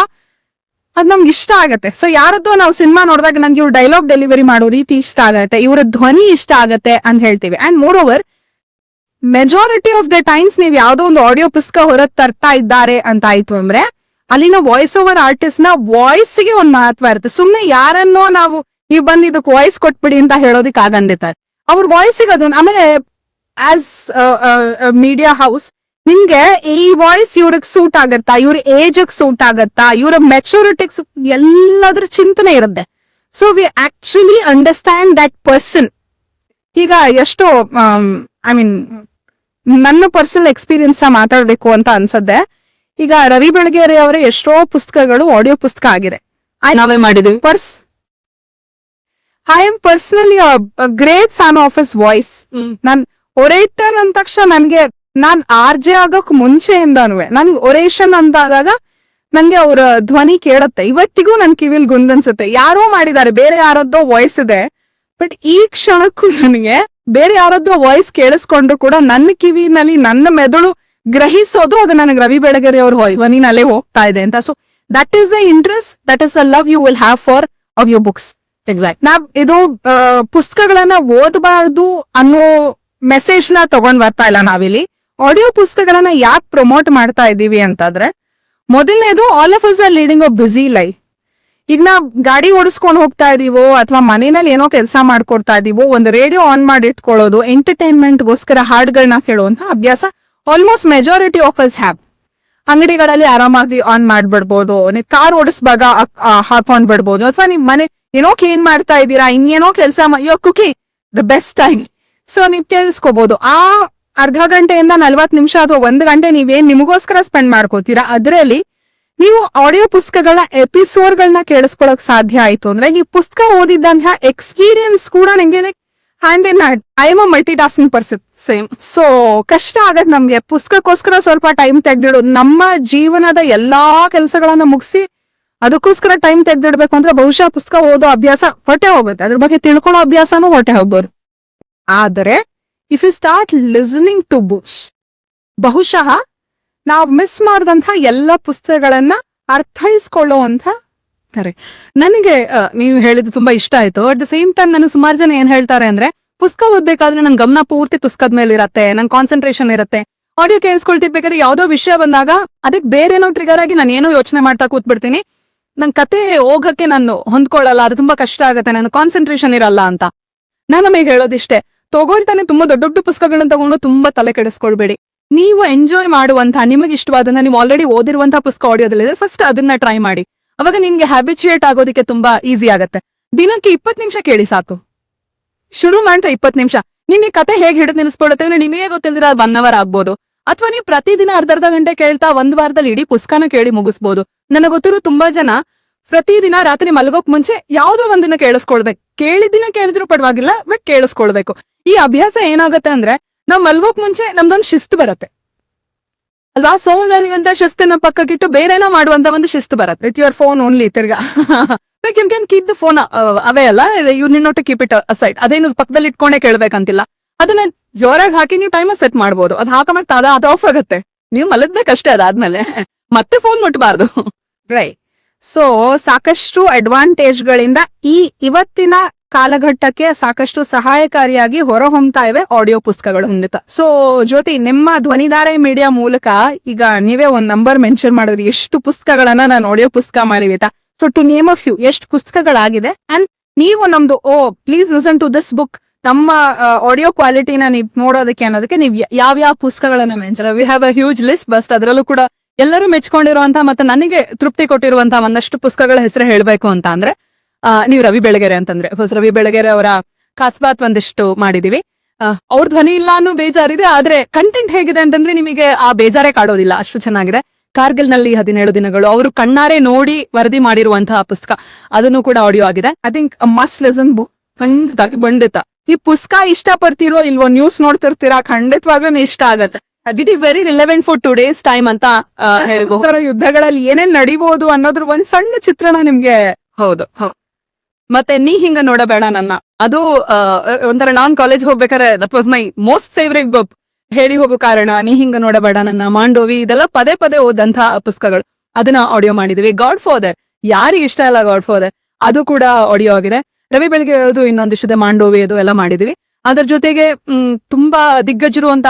S1: ಅದ್ ನಮ್ಗೆ ಇಷ್ಟ ಆಗತ್ತೆ. ಸೊ ಯಾರದ್ದೋ ನಾವು ಸಿನಿಮಾ ನೋಡಿದಾಗ ನನ್ಗೆ ಇವ್ರು ಡೈಲಾಗ್ ಡೆಲಿವರಿ ಮಾಡೋ ರೀತಿ ಇಷ್ಟ ಆಗತ್ತೆ, ಇವರ ಧ್ವನಿ ಇಷ್ಟ ಆಗತ್ತೆ ಅಂತ ಹೇಳ್ತೀವಿ. And more over, majority of the times ನೀವು ಯಾವ್ದೋ ಒಂದು ಆಡಿಯೋ ಪುಸ್ತಕ ಹೊರಗ್ ತರ್ತಾ ಇದ್ದಾರೆ ಅಂತ ಆಯ್ತು ಅಂದ್ರೆ ಅಲ್ಲಿನ ವಾಯ್ಸ್ ಓವರ್ ಆರ್ಟಿಸ್ಟ್ ನ ವಾಯ್ಸ್ ಗೆ ಒಂದ್ ಮಹತ್ವ ಇರುತ್ತೆ. ಸುಮ್ನೆ ಯಾರನ್ನೋ ನಾವು ನೀವ್ ಬಂದ್ ಇದಕ್ ವಾಯ್ಸ್ ಕೊಟ್ಬಿಡಿ ಅಂತ ಹೇಳೋದಿಕ್ ಆಗಂದಿರ್ತಾರೆ. ಅವ್ರ ವಾಯ್ಸಿಗೆ ಅದು. ಆಮೇಲೆ ಆಸ್ ಮೀಡಿಯಾ ಹೌಸ್ ನಿಮ್ಗೆ ಈ ವಾಯ್ಸ್ ಇವ್ರಿಗೆ ಸೂಟ್ ಆಗತ್ತಾ, ಇವ್ರ ಏಜ್ ಸೂಟ್ ಆಗತ್ತಾ, ಇವ್ರ ಮೆಚುರಿಟಿಗ್ ಎಲ್ಲದ್ರ ಚಿಂತನೆ ಇರುತ್ತೆ. So we actually understand that person. ಈಗ ಎಷ್ಟೋ ಐ ಮೀನ್ ನನ್ನ ಪರ್ಸನಲ್ ಎಕ್ಸ್ಪೀರಿಯನ್ಸ್ ಮಾತಾಡ್ಬೇಕು ಅಂತ ಅನ್ಸತ್ತೆ. ಈಗ ರವಿ ಬೆಳಗೆರೆ ಅವರ ಎಷ್ಟೋ ಪುಸ್ತಕಗಳು ಆಡಿಯೋ ಪುಸ್ತಕ ಆಗಿದೆ. ನಾವೇ ಮಾಡಿದ್ವಿ. I am personally great fan of his voice. Non orator ಅಂದ ತಕ್ಷಣ ನಾನ್ ಆರ್ಜೆ ಆಗೋಕ್ ಮುಂಚೆಯಿಂದಾನು ನನ್ಗೆ ಒರೇಷನ್ ಅಂತ ಆದಾಗ ನಂಗೆ ಅವ್ರ ಧ್ವನಿ ಕೇಳತ್ತೆ. ಇವತ್ತಿಗೂ ನನ್ ಕಿವಿಲ್ ಗುಂದನ್ಸುತ್ತೆ. ಯಾರೋ ಮಾಡಿದ್ದಾರೆ, ಬೇರೆ ಯಾರದ್ದೋ ವಾಯ್ಸ್ ಇದೆ. ಬಟ್ ಈ ಕ್ಷಣಕ್ಕೂ ನನಗೆ ಬೇರೆ ಯಾರದ್ದೋ ವಾಯ್ಸ್ ಕೇಳಿಸ್ಕೊಂಡ್ರು ಕೂಡ ನನ್ನ ಕಿವಿನಲ್ಲಿ ನನ್ನ ಮೆದುಳು ಗ್ರಹಿಸೋದು ಅದು ನನಗೆ ರವಿ ಬೆಳಗೆರೆ ಅವ್ರ ಧ್ವನಿನಲ್ಲೇ ಹೋಗ್ತಾ ಇದೆ ಅಂತ. So that is the interest, that is the love you will have for of your books. Exact. ನಾವ್ ಇದು ಪುಸ್ತಕಗಳನ್ನ ಓದಬಾರ್ದು ಅನ್ನೋ ಮೆಸೇಜ್ ನ ತಗೊಂಡ್ ಬರ್ತಾ ಇಲ್ಲ ನಾವಿಲ್ಲಿ. ಆಡಿಯೋ ಪುಸ್ತಕಗಳನ್ನ ಯಾಕೆ ಪ್ರಮೋಟ್ ಮಾಡ್ತಾ ಇದೀವಿ ಅಂತಂದ್ರೆ, ಮೊದಲನೇದು, all of us R leading a busy life. ಈಗ ನಾವ್ ಗಾಡಿ ಓಡಿಸ್ಕೊಂಡು ಹೋಗ್ತಾ ಇದೀವೋ ಅಥವಾ ಮನೆಯಲ್ಲಿ ಏನೋ ಕೆಲಸ ಮಾಡ್ಕೊಡ್ತಾ ಇದೀವೋ, ಒಂದು ರೇಡಿಯೋ ಆನ್ ಮಾಡಿ ಇಟ್ಕೊಳ್ಳೋದು, ಎಂಟರ್ಟೈನ್ಮೆಂಟ್ ಗೋಸ್ಕರ ಹಾಡುಗಳನ್ನ ಕೇಳುವಂತ ಅಭ್ಯಾಸ almost majority of us have. ಅಂಗಡಿಗಳಲ್ಲಿ ಆರಾಮಾಗಿ ಆನ್ ಮಾಡ್ಬಿಡ್ಬೋದು, ನೀವು ಕಾರ್ ಓಡಿಸ್ಬಾಗ ಹಾಕೊಂಡ್ ಬಿಡ್ಬೋದು, ಅಥವಾ ನಿಮ್ ಮನೆ ಏನೋ ಕ್ಲೀನ್ ಮಾಡ್ತಾ ಇದ್ದೀರಾ, ಇನ್ನೇನೋ ಕೆಲಸ Kuki the best time. So ನೀವ್ ಕೇಳಿಸ್ಕೋಬಹುದು. ಆ ಅರ್ಧ ಗಂಟೆಯಿಂದ 40 ನಿಮಿಷ ಅಥವಾ 1 ಗಂಟೆ ನೀವೇನ್ ನಿಮಗೋಸ್ಕರ ಸ್ಪೆಂಡ್ ಮಾಡ್ಕೋತೀರಾ, ಅದರಲ್ಲಿ ನೀವು ಆಡಿಯೋ ಪುಸ್ತಕಗಳ ಎಪಿಸೋಡ್ಗಳನ್ನ ಕೇಳಿಸ್ಕೊಳಕ್ ಸಾಧ್ಯ ಆಯ್ತು ಅಂದ್ರೆ ಈ ಪುಸ್ತಕ ಓದಿದಂತಹ ಎಕ್ಸ್ಪೀರಿಯನ್ಸ್ ಕೂಡ ನಿಮ್ಗೆ hand in hand. I M a multi tasking person. Same. So ಕಷ್ಟ ಆಗತ್ ನಮ್ಗೆ ಪುಸ್ತಕಕ್ಕೋಸ್ಕರ ಸ್ವಲ್ಪ ಟೈಮ್ ತೆಗ್ದಿಡೋದು. ನಮ್ಮ ಜೀವನದ ಎಲ್ಲಾ ಕೆಲಸಗಳನ್ನ ಮುಗಿಸಿ ಅದಕ್ಕೋಸ್ಕರ ಟೈಮ್ ತೆಗ್ದಿಡ್ಬೇಕು ಅಂದ್ರೆ ಬಹುಶಃ ಪುಸ್ತಕ ಓದೋ ಅಭ್ಯಾಸ ಹೊಟ್ಟೆ ಹೋಗುತ್ತೆ, ಅದ್ರ ಬಗ್ಗೆ ತಿಳ್ಕೊಳ್ಳೋ ಅಭ್ಯಾಸನೂ ಹೊಟ್ಟೆ ಹೋಗ್ಬೋದು. ಆದರೆ if you start listening to books, ಬಹುಶಃ ನಾವು ಮಿಸ್ ಮಾಡಿದಂತ ಎಲ್ಲ ಪುಸ್ತಕಗಳನ್ನ ಅರ್ಥೈಸ್ಕೊಳ್ಳುವಂತ ತಾರೆ. ನನಗೆ ನೀವು ಹೇಳಿದ್ದು ತುಂಬಾ ಇಷ್ಟ ಆಯ್ತು. ಅಟ್ ದ ಸೇಮ್ ಟೈಮ್ ನನಗೆ ಸುಮಾರು ಜನ ಏನ್ ಹೇಳ್ತಾರೆ ಅಂದ್ರೆ, ಪುಸ್ತಕ ಓದ್ಬೇಕಾದ್ರೆ ನನ್ ಗಮನ ಪೂರ್ತಿ ಪುಸ್ತಕದ ಮೇಲೆ ಇರತ್ತೆ, ನನ್ ಕಾನ್ಸಂಟ್ರೇಷನ್ ಇರುತ್ತೆ. ಆಡಿಯೋ ಕೇಳಿಸ್ಕೊಳ್ತಿರ್ಬೇಕಾದ್ರೆ ಯಾವ್ದೋ ವಿಷಯ ಬಂದಾಗ ಅದಕ್ಕೆ ಬೇರೇನೋ ಟ್ರಿಗರ್ ಆಗಿ ನಾನು ಏನೋ ಯೋಚನೆ ಮಾಡ್ತಾ ಕೂತ್ಬಿಡ್ತೀನಿ. ನನ್ ಕತೆ ಹೋಗಕ್ಕೆ ನಾನು ಹೊಂದ್ಕೊಳ್ಳಲ್ಲ, ಅದು ತುಂಬಾ ಕಷ್ಟ ಆಗುತ್ತೆ, ನನ್ನ ಕಾನ್ಸಂಟ್ರೇಷನ್ ಇರಲ್ಲ ಅಂತ. ನಾನು ನಮಗೆ ಹೇಳೋದಿಷ್ಟೇ, ತಗೊಳ್ತಾನೆ ತುಂಬಾ ದೊಡ್ಡ ದೊಡ್ಡ ಪುಸ್ತಕಗಳನ್ನ ತಗೊಂಡು ತುಂಬಾ ತಲೆ ಕೆಡಿಸ್ಕೊಳ್ಬೇಡಿ. ನೀವು ಎಂಜಾಯ್ ಮಾಡುವಂತಹ, ನಿಮಗೆ ಇಷ್ಟವಾದನ್ನ, ನೀವು ಆಲ್ರೆಡಿ ಓದಿರುವಂತಹ ಪುಸ್ತಕ ಆಡಿಯೋದಲ್ಲಿದೆ, ಫಸ್ಟ್ ಅದನ್ನ ಟ್ರೈ ಮಾಡಿ. ಅವಾಗ ನಿಮ್ಗೆ ಹ್ಯಾಬಿಚುಯೇಟ್ ಆಗೋದಕ್ಕೆ ತುಂಬಾ ಈಸಿ ಆಗತ್ತೆ. ದಿನಕ್ಕೆ 20 ನಿಮಿಷ ಕೇಳಿ ಸಾಕು. ಶುರು ಮಾಡ್ತಾ 20 ನಿಮಿಷ. ನಿಮ್ ಈ ಕತೆ ಹೇಗೆ ಹಿಡಿದು ನಿಲ್ಲಿಸ್ಬಿಡುತ್ತೆ ಅಂದ್ರೆ ನಿಮಗೆ ಗೊತ್ತಿಲ್ದಿರ 1 hour ಆಗ್ಬೋದು. ಅಥವಾ ನೀವು ಪ್ರತಿದಿನ ಅರ್ಧ ಗಂಟೆ ಕೇಳ್ತಾ 1 ವಾರದಲ್ಲಿ ಇಡೀ ಪುಸ್ತಕನ ಕೇಳಿ ಮುಗಿಸ್ಬೋದು. ನನಗೆ ಗೊತ್ತಿರೋ ತುಂಬಾ ಜನ ಪ್ರತಿದಿನ ರಾತ್ರಿ ಮಲಗೋಕ್ ಮುಂಚೆ ಯಾವ್ದೋ ಒಂದಿನ ಕೇಳಿಸ್ಕೊಳ್ಬೇಕು. ಕೇಳಿದಿನ ಕೇಳಿದ್ರು ಪರವಾಗಿಲ್ಲ, ಬಟ್ ಕೇಳಿಸ್ಕೊಳ್ಬೇಕು. ಈ ಅಭ್ಯಾಸ ಏನಾಗುತ್ತೆ ಅಂದ್ರೆ ನಾವ್ ಮಲ್ಗೋಕ್ ಮುಂಚೆ ನಮ್ದೊಂದು ಶಿಸ್ತು ಬರುತ್ತೆ ಅಲ್ವಾ. ಸೋಮವಾರಿಗಂತ ಶಿಸ್ತನ್ನ ಪಕ್ಕಕ್ಕಿಟ್ಟು ಬೇರೆನೋ ಮಾಡುವಂತ ಒಂದು ಶಿಸ್ತು ಬರುತ್ತೆ. ವಿತ್ ಯುವರ್ ಫೋನ್ ಓನ್ಲಿ ತಿರ್ಗಾ like you can keep the phone away ಅಲ್ಲ, you need not to keep it aside. ಅದೇನು ಪಕ್ಕದಲ್ಲಿ ಇಟ್ಕೊಂಡೇ ಕೇಳ್ಬೇಕಂತಿಲ್ಲ. ಅದನ್ನ ಜೋರಾಗಿ ಹಾಕಿ ನೀವು ಟೈಮರ್ ಸೆಟ್ ಮಾಡ್ಬೋದು. ಅದು ಹಾಕಮಟ್ಟ ಅದು ಆಫ್ ಆಗುತ್ತೆ, ನೀವು ಮಲಗ್ಬೇಕಷ್ಟೇ. ಅದಾದ್ಮೇಲೆ ಮತ್ತೆ ಫೋನ್ ಮುಟ್ಬಾರ್ದು. ರೈಟ್. ಸೊ ಸಾಕಷ್ಟು ಅಡ್ವಾಂಟೇಜ್ಗಳಿಂದ ಇವತ್ತಿನ ಕಾಲಘಟ್ಟಕ್ಕೆ ಸಾಕಷ್ಟು ಸಹಾಯಕಾರಿಯಾಗಿ ಹೊರಹೊಮ್ತಾ ಇವೆ ಆಡಿಯೋ ಪುಸ್ತಕಗಳು. ಖಂಡಿತ. ಸೊ ಜ್ಯೋತಿ, ನಿಮ್ಮ ಧ್ವನಿಧಾರೆ ಮೀಡಿಯಾ ಮೂಲಕ ಈಗ ನೀವೇ ಒಂದ್ ನಂಬರ್ ಮೆನ್ಷನ್ ಮಾಡಿದ್ರಿ, ಎಷ್ಟು ಪುಸ್ತಕಗಳನ್ನ ನಾನು ಆಡಿಯೋ ಪುಸ್ತಕ ಮಾಡಿವಿತಾ. So to name a few, ಎಷ್ಟು ಪುಸ್ತಕಗಳಾಗಿದೆ ಅಂಡ್ ನೀವು ನಮ್ದು please listen to this book, ನಮ್ಮ ಆಡಿಯೋ ಕ್ವಾಲಿಟಿನ ನೀವು ನೋಡೋದಕ್ಕೆ ಅನ್ನೋದಕ್ಕೆ ನೀವು ಯಾವ ಪುಸ್ತಕಗಳನ್ನ mention. We have a huge list. ಬಸ್ ಅದರಲ್ಲೂ ಕೂಡ ಎಲ್ಲರೂ ಮೆಚ್ಕೊಂಡಿರುವಂತ ಮತ್ತೆ ನನಗೆ ತೃಪ್ತಿ ಕೊಟ್ಟಿರುವಂತ ಒಂದಷ್ಟು ಪುಸ್ತಕಗಳ ಹೆಸರು ಹೇಳ್ಬೇಕು ಅಂತ ಅಂದ್ರೆ ನೀವು ರವಿ ಬೆಳಗೆರೆ ಅಂತಂದ್ರೆ ರವಿ ಬೆಳಗೆರೆ ಅವರ ಕಾಸ್ಬಾತ್ ಒಂದಿಷ್ಟು ಮಾಡಿದೀವಿ. ಅವ್ರ ಧ್ವನಿ ಇಲ್ಲ ಅನ್ನೋ ಬೇಜಾರಿದೆ, ಆದ್ರೆ ಕಂಟೆಂಟ್ ಹೇಗಿದೆ ಅಂತಂದ್ರೆ ನಿಮಗೆ ಆ ಬೇಜಾರೇ ಕಾಡೋದಿಲ್ಲ, ಅಷ್ಟು ಚೆನ್ನಾಗಿದೆ. ಕಾರ್ಗಿಲ್ ನಲ್ಲಿ 17 ದಿನಗಳು, ಅವರು ಕಣ್ಣಾರೆ ನೋಡಿ ವರದಿ ಮಾಡಿರುವಂತಹ ಪುಸ್ತಕ, ಅದನ್ನು ಕೂಡ ಆಡಿಯೋ ಆಗಿದೆ. I think must listen book. ಖಂಡಿತ ಈ ಪುಸ್ತಕ ಇಷ್ಟ ಪಡ್ತಿರೋ ಇಲ್ವೋ, ನ್ಯೂಸ್ ನೋಡ್ತಿರ್ತೀರಾ, ಖಂಡಿತವಾಗ್ಲೂ ಇಷ್ಟ ಆಗತ್ತೆ. It is very relevant for today's time ಅಂತ ಹೇಳ್ಬಹುದು. ಯುದ್ಧಗಳಲ್ಲಿ ಏನೇನ್ ನಡಿಬಹುದು ಅನ್ನೋದ್ರ ಒಂದ್ ಸಣ್ಣ ಚಿತ್ರಣ ನಿಮ್ಗೆ. ಹೌದು. ಮತ್ತೆ ನೀ ಹಿಂಗ ನೋಡಬೇಡ ನನ್ನ, ಅದು ಒಂಥರ ನಾನ್ ಕಾಲೇಜ್ ಹೋಗ್ಬೇಕಾದ್ರೆ that was my most favourite book. ಹೇಳಿ ಹೋಗೋ ಕಾರಣ, ನೀ ಹಿಂಗ ನೋಡಬೇಡ ನನ್ನ, ಮಾಂಡೋವಿ, ಇದೆಲ್ಲ ಪದೇ ಪದೇ ಓದಂತಹ ಪುಸ್ತಕಗಳು. ಅದನ್ನ ಆಡಿಯೋ ಮಾಡಿದೀವಿ. ಗಾಡ್ ಫಾದರ್, ಯಾರಿಗೆ ಇಷ್ಟ ಇಲ್ಲ ಗಾಡ್ ಫಾದರ್, ಅದು ಕೂಡ ಆಡಿಯೋ ಆಗಿದೆ. ರವಿ ಬೆಳಗ್ಗೆ ಹೇಳೋದು ಇನ್ನೊಂದಿಷ್ಟದೆ ಮಾಂಡೋವಿ, ಅದು ಎಲ್ಲ ಮಾಡಿದೀವಿ. ಅದ್ರ ಜೊತೆಗೆ ತುಂಬಾ ದಿಗ್ಗಜರು ಅಂತ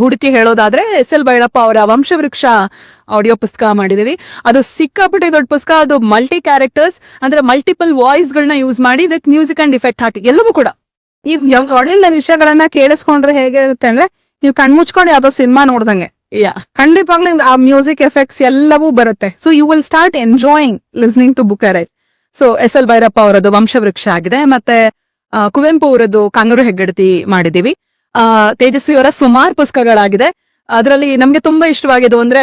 S1: ಹುಡುಕಿ ಹೇಳೋದಾದ್ರೆ SL ಭೈರಪ್ಪ ಅವರ ವಂಶವೃಕ್ಷ ಆಡಿಯೋ ಪುಸ್ತಕ ಮಾಡಿದೀವಿ. ಅದು ಸಿಕ್ಕಾಪಟ್ಟೆ ದೊಡ್ಡ ಪುಸ್ತಕ. ಅದು ಮಲ್ಟಿ ಕ್ಯಾರೆಕ್ಟರ್ಸ್ ಅಂದ್ರೆ ಮಲ್ಟಿಪಲ್ ವಾಯ್ಸ್ ಗಳನ್ನ ಯೂಸ್ ಮಾಡಿ ವಿತ್ ಮ್ಯೂಸಿಕ್ ಅಂಡ್ ಇಫೆಕ್ಟ್ ಹಾಕಿ ಎಲ್ಲವೂ ಕೂಡ. ಈ ಆಡಿಯೋದ ವಿಷಯಗಳನ್ನ ಕೇಳಿಸ್ಕೊಂಡ್ರೆ ಹೇಗೆ ಇರುತ್ತೆ ಅಂದ್ರೆ ನೀವು ಕಣ್ಮುಚ್ಕೊಂಡು ಯಾವ್ದೋ ಸಿನಿಮಾ ನೋಡ್ದಂಗೆ. ಖಂಡಿತವಾಗ್ಲೂ ಆ ಮ್ಯೂಸಿಕ್ ಎಫೆಕ್ಟ್ಸ್ ಎಲ್ಲವೂ ಬರುತ್ತೆ. So you will start enjoying listening to book. So SL Bhyrappa ಅವರದ್ದು ವಂಶವೃಕ್ಷ ಆಗಿದೆ. ಮತ್ತೆ ಕುವೆಂಪು ಅವರದ್ದು ಕಾಂಗರು ಹೆಗ್ಗಡತಿ ಮಾಡಿದೀವಿ. ತೇಜಸ್ವಿ ಅವರ ಸುಮಾರು ಪುಸ್ತಕಗಳಾಗಿದೆ. ಅದರಲ್ಲಿ ನಮ್ಗೆ ತುಂಬಾ ಇಷ್ಟವಾಗಿದ್ದು ಅಂದ್ರೆ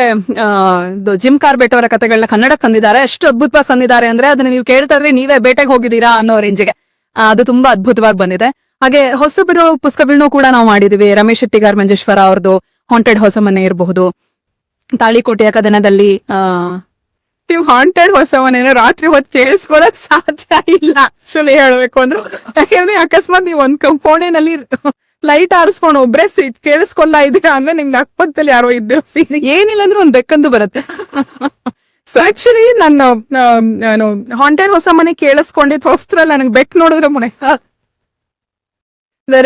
S1: ಜಿಮ್ ಕಾರ್ಬೆಟ್ ಅವರ ಕಥೆಗಳನ್ನ ಕನ್ನಡಕ್ಕೆ ತಂದಿದ್ದಾರೆ. ಎಷ್ಟು ಅದ್ಭುತವಾಗಿ ತಂದಿದ್ದಾರೆ ಅಂದ್ರೆ ಅದನ್ನ ನೀವು ಕೇಳ್ತಾ ಇದ್ರೆ ನೀವೇ ಬೇಟೆಗೆ ಹೋಗಿದ್ದೀರಾ ಅನ್ನೋ ರೇಂಜ್ಗೆ ಅದು ತುಂಬಾ ಅದ್ಭುತವಾಗಿ ಬಂದಿದೆ. ಹಾಗೆ ಹೊಸಬರು ಪುಸ್ತಕಗಳನ್ನು ಕೂಡ ನಾವು ಮಾಡಿದೀವಿ. ರಮೇಶ್ ಶೆಟ್ಟಿಗಾರ್ ಮಂಜೇಶ್ವರ ಅವ್ರದ್ದು ಹಾಂಟೆಡ್ ಹೊಸ ಮನೆ ಇರಬಹುದು. ತಾಳಿಕೋಟೆಯ ಕದನದಲ್ಲಿ ನೀವು ಹಾಂಟೆಡ್ ಹೊಸ ಮನೇನ ರಾತ್ರಿ ಹೊತ್ತು ಕೇಳಿಸ್ಕೊಳಕ್ ಸಾಧ್ಯ ಇಲ್ಲ ಆಕ್ಚುಲಿ ಹೇಳ್ಬೇಕು ಅಂದ್ರೆ. ಯಾಕೆಂದ್ರೆ ಅಕಸ್ಮಾತ್ ನೀವು ಒಂದ್ ಕೋಣೆನಲ್ಲಿ ಲೈಟ್ ಆರಿಸ್ಕೊಂಡು ಒಬ್ರೆ ಸೀಟ್ ಕೇಳಿಸ್ಕೊಲ್ಲ ಇದೀರಾ ಅಂದ್ರೆ ನಿಮ್ಗೆ ಅಕ್ಕಪಕ್ಕದಲ್ಲಿ ಯಾರೋ ಇದ್ದೀರ ಫೀಲಿಂಗ್ ಏನಿಲ್ಲ ಅಂದ್ರೆ ಒಂದ್ ಬೆಕ್ಕಂದು ಬರುತ್ತೆ. ಸೊ ಆಕ್ಚುಲಿ ನಾನು ಹಾಂಟೆಡ್ ಹೊಸ ಮನೆ ಕೇಳಿಸ್ಕೊಂಡಿದ್ ಹೋಗ್ತಿರಲ್ಲ, ನನಗೆ ಬೆಕ್ ನೋಡಿದ್ರೆ ಮುನೆ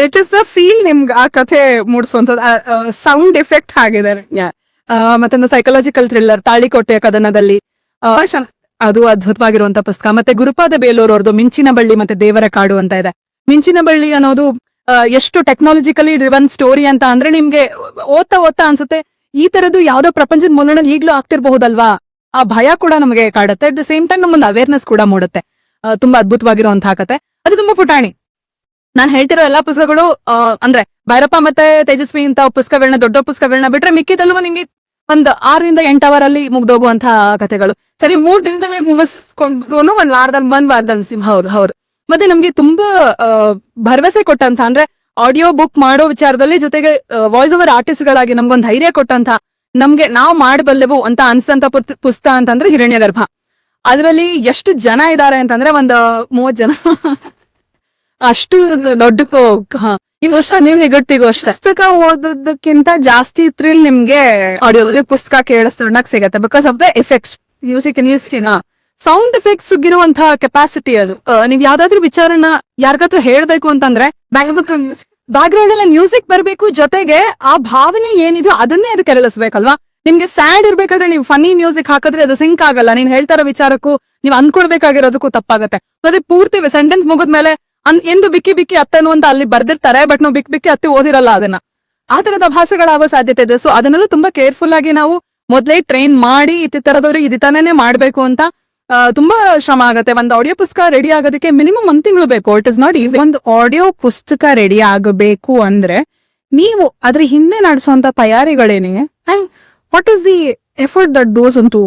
S1: ಇಟ್ ಇಸ್ ಅ ಫೀಲ್ ನಿಮ್ಗೆ ಆ ಕಥೆ ಮೂಡಿಸುವಂಥದ್ದು ಸೌಂಡ್ ಎಫೆಕ್ಟ್ ಆಗಿದ್ದಾರೆ. ಮತ್ತೊಂದು ಸೈಕಲಾಜಿಕಲ್ ಥ್ರಿಲ್ಲರ್ ತಾಳಿಕೋಟೆಯ ಕದನದಲ್ಲಿ, ಅದು ಅದ್ಭುತವಾಗಿರುವಂತ ಪುಸ್ತಕ. ಮತ್ತೆ ಗುರುಪಾದ ಬೇಲೂರ್ ಅವ್ರದ್ದು ಮಿಂಚಿನ ಬಳ್ಳಿ ಮತ್ತೆ ದೇವರ ಕಾಡು ಅಂತ ಇದೆ. ಮಿಂಚಿನ ಬಳ್ಳಿ ಅನ್ನೋದು ಎಷ್ಟು ಟೆಕ್ನಾಲಜಿಕಲಿ ಡ್ರಿವನ್ ಸ್ಟೋರಿ ಅಂತ ಅಂದ್ರೆ ನಿಮ್ಗೆ ಓದ್ತಾ ಅನ್ಸುತ್ತೆ ಈ ತರದ್ದು ಯಾವ್ದೋ ಪ್ರಪಂಚದ ಮೂಲನಲ್ಲಿ ಈಗ್ಲೂ ಆಗ್ತಿರ್ಬಹುದಲ್ವಾ, ಆ ಭಯ ಕೂಡ ನಮಗೆ ಕಾಡುತ್ತೆ. ಅಟ್ ದ ಸೇಮ್ ಟೈಮ್ ನಮ್ಮೊಂದು ಅವೇರ್ನೆಸ್ ಕೂಡ ಮೂಡುತ್ತೆ. ತುಂಬಾ ಅದ್ಭುತವಾಗಿರುವಂತಹ ಕತೆ. ಅದು ತುಂಬಾ ಪುಟಾಣಿ. ನಾನ್ ಹೇಳ್ತಿರೋ ಎಲ್ಲಾ ಪುಸ್ತಕಗಳು ಅಂದ್ರೆ ಭೈರಪ್ಪ ಮತ್ತೆ ತೇಜಸ್ವಿ ಅಂತ ಪುಸ್ತಕಗಳನ್ನ, ದೊಡ್ಡ ಪುಸ್ತಕಗಳನ್ನ ಬಿಟ್ರೆ ಮಿಕ್ಕಿದಲ್ವ ನಿಮ್ಗೆ ಒಂದ್ 6 ರಿಂದ 8 ಅವರಲ್ಲಿ ಮುಗ್ದೋಗುವಂತಹ ಕಥೆಗಳು. ಸರಿ 3 ದಿನದಲ್ಲಿ ಮುಗಿಸ್ಕೊಂಡ್ರು ಒಂದ್ ವಾರದಲ್ಲಿ ಹೌದು. ಮತ್ತೆ ನಮ್ಗೆ ತುಂಬಾ ಭರವಸೆ ಕೊಟ್ಟಂತ ಅಂದ್ರೆ ಆಡಿಯೋ ಬುಕ್ ಮಾಡೋ ವಿಚಾರದಲ್ಲಿ, ಜೊತೆಗೆ ವಾಯ್ಸ್ ಓವರ್ ಆರ್ಟಿಸ್ಟ್ ಗಳಾಗಿ ನಮ್ಗೊಂದು ಧೈರ್ಯ ಕೊಟ್ಟಂತ, ನಮ್ಗೆ ನಾವು ಮಾಡಬಲ್ಲೆವು ಅಂತ ಅನ್ಸಂತ ಪುಸ್ತಕ ಅಂತಂದ್ರೆ ಹಿರಣ್ಯ ಗರ್ಭ. ಅದರಲ್ಲಿ ಎಷ್ಟು ಜನ ಇದ್ದಾರೆ ಅಂತಂದ್ರೆ ಒಂದು 30 ಜನ. ಅಷ್ಟು ದೊಡ್ಡ ಈ ವರ್ಷ ನೀವು ಹೆಗಟ್ಟಿಗೋ ಅಷ್ಟೇ. ಪುಸ್ತಕ ಓದೋದಕ್ಕಿಂತ ಜಾಸ್ತಿ ಥ್ರಿಲ್ ನಿಮ್ಗೆ ಆಡಿಯೋ ಪುಸ್ತಕ ಕೇಳಿಸೋಣಕ್ ಸಿಗತ್ತೆ. Because of the effects, music sound effects ಇರುವಂತಹ ಕೆಪಾಸಿಟಿ ಅದು. ನೀವ್ ಯಾವ್ದಾದ್ರು ವಿಚಾರನ ಯಾರಿಗಾದ್ರೂ ಹೇಳ್ಬೇಕು ಅಂತಂದ್ರೆ ಬ್ಯಾಕ್ ಗ್ರೌಂಡ್ ಎಲ್ಲ ಮ್ಯೂಸಿಕ್ ಬರ್ಬೇಕು, ಜೊತೆಗೆ ಆ ಭಾವನೆ ಏನಿದೆಯೋ ಅದನ್ನೇ ಅದು ಕೆರಳಿಸ್ಬೇಕಲ್ವಾ. ನಿಮ್ಗೆ ಸ್ಯಾಡ್ ಇರ್ಬೇಕಾದ್ರೆ ನೀವು ಫನಿ ಮ್ಯೂಸಿಕ್ ಹಾಕಿದ್ರೆ ಅದು ಸಿಂಕ್ ಆಗಲ್ಲ. ನೀನ್ ಹೇಳ್ತಾರೋ ವಿಚಾರಕ್ಕೂ ನೀವು ಅಂದ್ಕೊಳ್ಬೇಕಾಗಿರೋದಕ್ಕೂ ತಪ್ಪಾಗತ್ತೆ. ಅದೇ ಪೂರ್ತಿ ಸೆಂಟೆನ್ಸ್ ಮುಗಿದ್ಮೇಲೆ ಎಂದು ಬಿಕ್ಕಿ ಅತ್ತನು ಅಂತ ಅಲ್ಲಿ ಬರ್ದಿರ್ತಾರೆ, ಬಟ್ ನಾವು ಬಿಕ್ಕಿ ಅತ್ತಿ ಓದಿರಲ್ಲ ಅದನ್ನ. ಆ ತರದ ಭಾಷೆಗಳಾಗೋ ಸಾಧ್ಯತೆ ಇದೆ. ಸೊ ಅದನ್ನೆಲ್ಲ ತುಂಬಾ ಕೇರ್ಫುಲ್ ಆಗಿ ನಾವು ಮೊದ್ಲೇ ಟ್ರೈನ್ ಮಾಡಿ ಇತರದವ್ರು ಇದು ತಾನೇ ಮಾಡ್ಬೇಕು ಅಂತ ತುಂಬಾ ಶ್ರಮ ಆಗತ್ತೆ. ಒಂದು ಆಡಿಯೋ ಪುಸ್ತಕ ರೆಡಿ ಆಗೋದಕ್ಕೆ ಮಿನಿಮಮ್ 1 ತಿಂಗಳು ಬೇಕು. ಇಟ್ ಇಸ್ ನಾಟ್ ಒಂದು ಆಡಿಯೋ ಪುಸ್ತಕ ರೆಡಿ ಆಗಬೇಕು ಅಂದ್ರೆ ನೀವು ಅದ್ರ ಹಿಂದೆ ನಡೆಸುವಂತ ತಯಾರಿಗಳೇನಿದೆ and what is the effort that does into.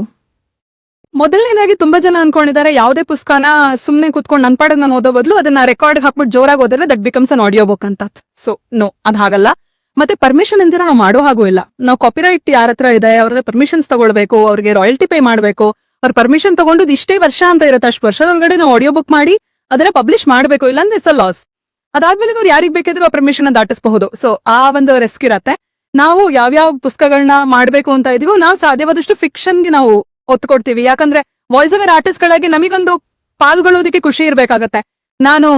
S1: ಮೊದಲನೇದಾಗಿ ತುಂಬಾ ಜನ ಅನ್ಕೊಂಡಿದ್ದಾರೆ ಯಾವುದೇ ಪುಸ್ತಕನ ಸುಮ್ನೆ ಕುತ್ಕೊಂಡು ನನ್ ಪಾಡಿಗೆ ನಾನು ಓದೋ ಬದಲು ಅದನ್ನ ರೆಕಾರ್ಡ್ ಹಾಕ್ಬಿಟ್ಟು ಜೋರಾಗಿ ಓದಿದ್ರೆ that becomes an audio book ಅಂತ. ಸೊ ನೋ, ಅದ್ ಹಾಗಲ್ಲ. ಮತ್ತೆ ಪರ್ಮಿಷನ್ ಇಂದಿರ ನಾವು ಮಾಡೋ ಹಾಗೂ ಇಲ್ಲ. ನಾವು ಕಾಪಿರೈಟ್ ಯಾರ ಹತ್ರ ಇದೆ ಅವ್ರದ್ದು ಪರ್ಮಿಷನ್ಸ್ ತಗೊಳ್ಬೇಕು, ಅವ್ರಿಗೆ ರಾಯಲ್ಟಿ ಪೇ ಮಾಡ್ಬೇಕು. ಅವ್ರ ಪರ್ಮಿಷನ್ ತಗೊಂಡು ಇಷ್ಟೇ ವರ್ಷ ಅಂತ ಇರುತ್ತೆ, ಅಷ್ಟು ವರ್ಷದೊಳಗಡೆ ನಾವು ಆಡಿಯೋ ಬುಕ್ ಮಾಡಿ ಅದನ್ನ ಪಬ್ಲಿಷ್ ಮಾಡ್ಬೇಕು, ಇಲ್ಲಾಂದ್ರೆ ಇಟ್ಸ್ ಅ ಲಾಸ್. ಅದಾದ್ಮೇಲೆ ಅವ್ರು ಯಾರಿಗ್ ಬೇಕಿದ್ರು ಆ ಪರ್ಮಿಷನ್ ದಾಟಿಸಬಹುದು. ಸೊ ಆ ಒಂದು ರಿಸ್ಕ್ ಇರತ್ತೆ. ನಾವು ಯಾವ್ಯಾವ ಪುಸ್ತಕಗಳನ್ನ ಮಾಡ್ಬೇಕು ಅಂತ ಇದೀವೋ ನಾವು ಸಾಧ್ಯವಾದಷ್ಟು ಫಿಕ್ಷನ್ಗೆ ನಾವು ಒತ್ತು ಕೊಡ್ತೀವಿ. ಯಾಕಂದ್ರೆ ವಾಯ್ಸ್ ಓವರ್ ಆರ್ಟಿಸ್ಟ್ ಗಳಾಗಿ ನಮಗೊಂದು ಪಾಲ್ಗೊಳ್ಳೋದಕ್ಕೆ ಖುಷಿ ಇರ್ಬೇಕಾಗತ್ತೆ. ನಾನು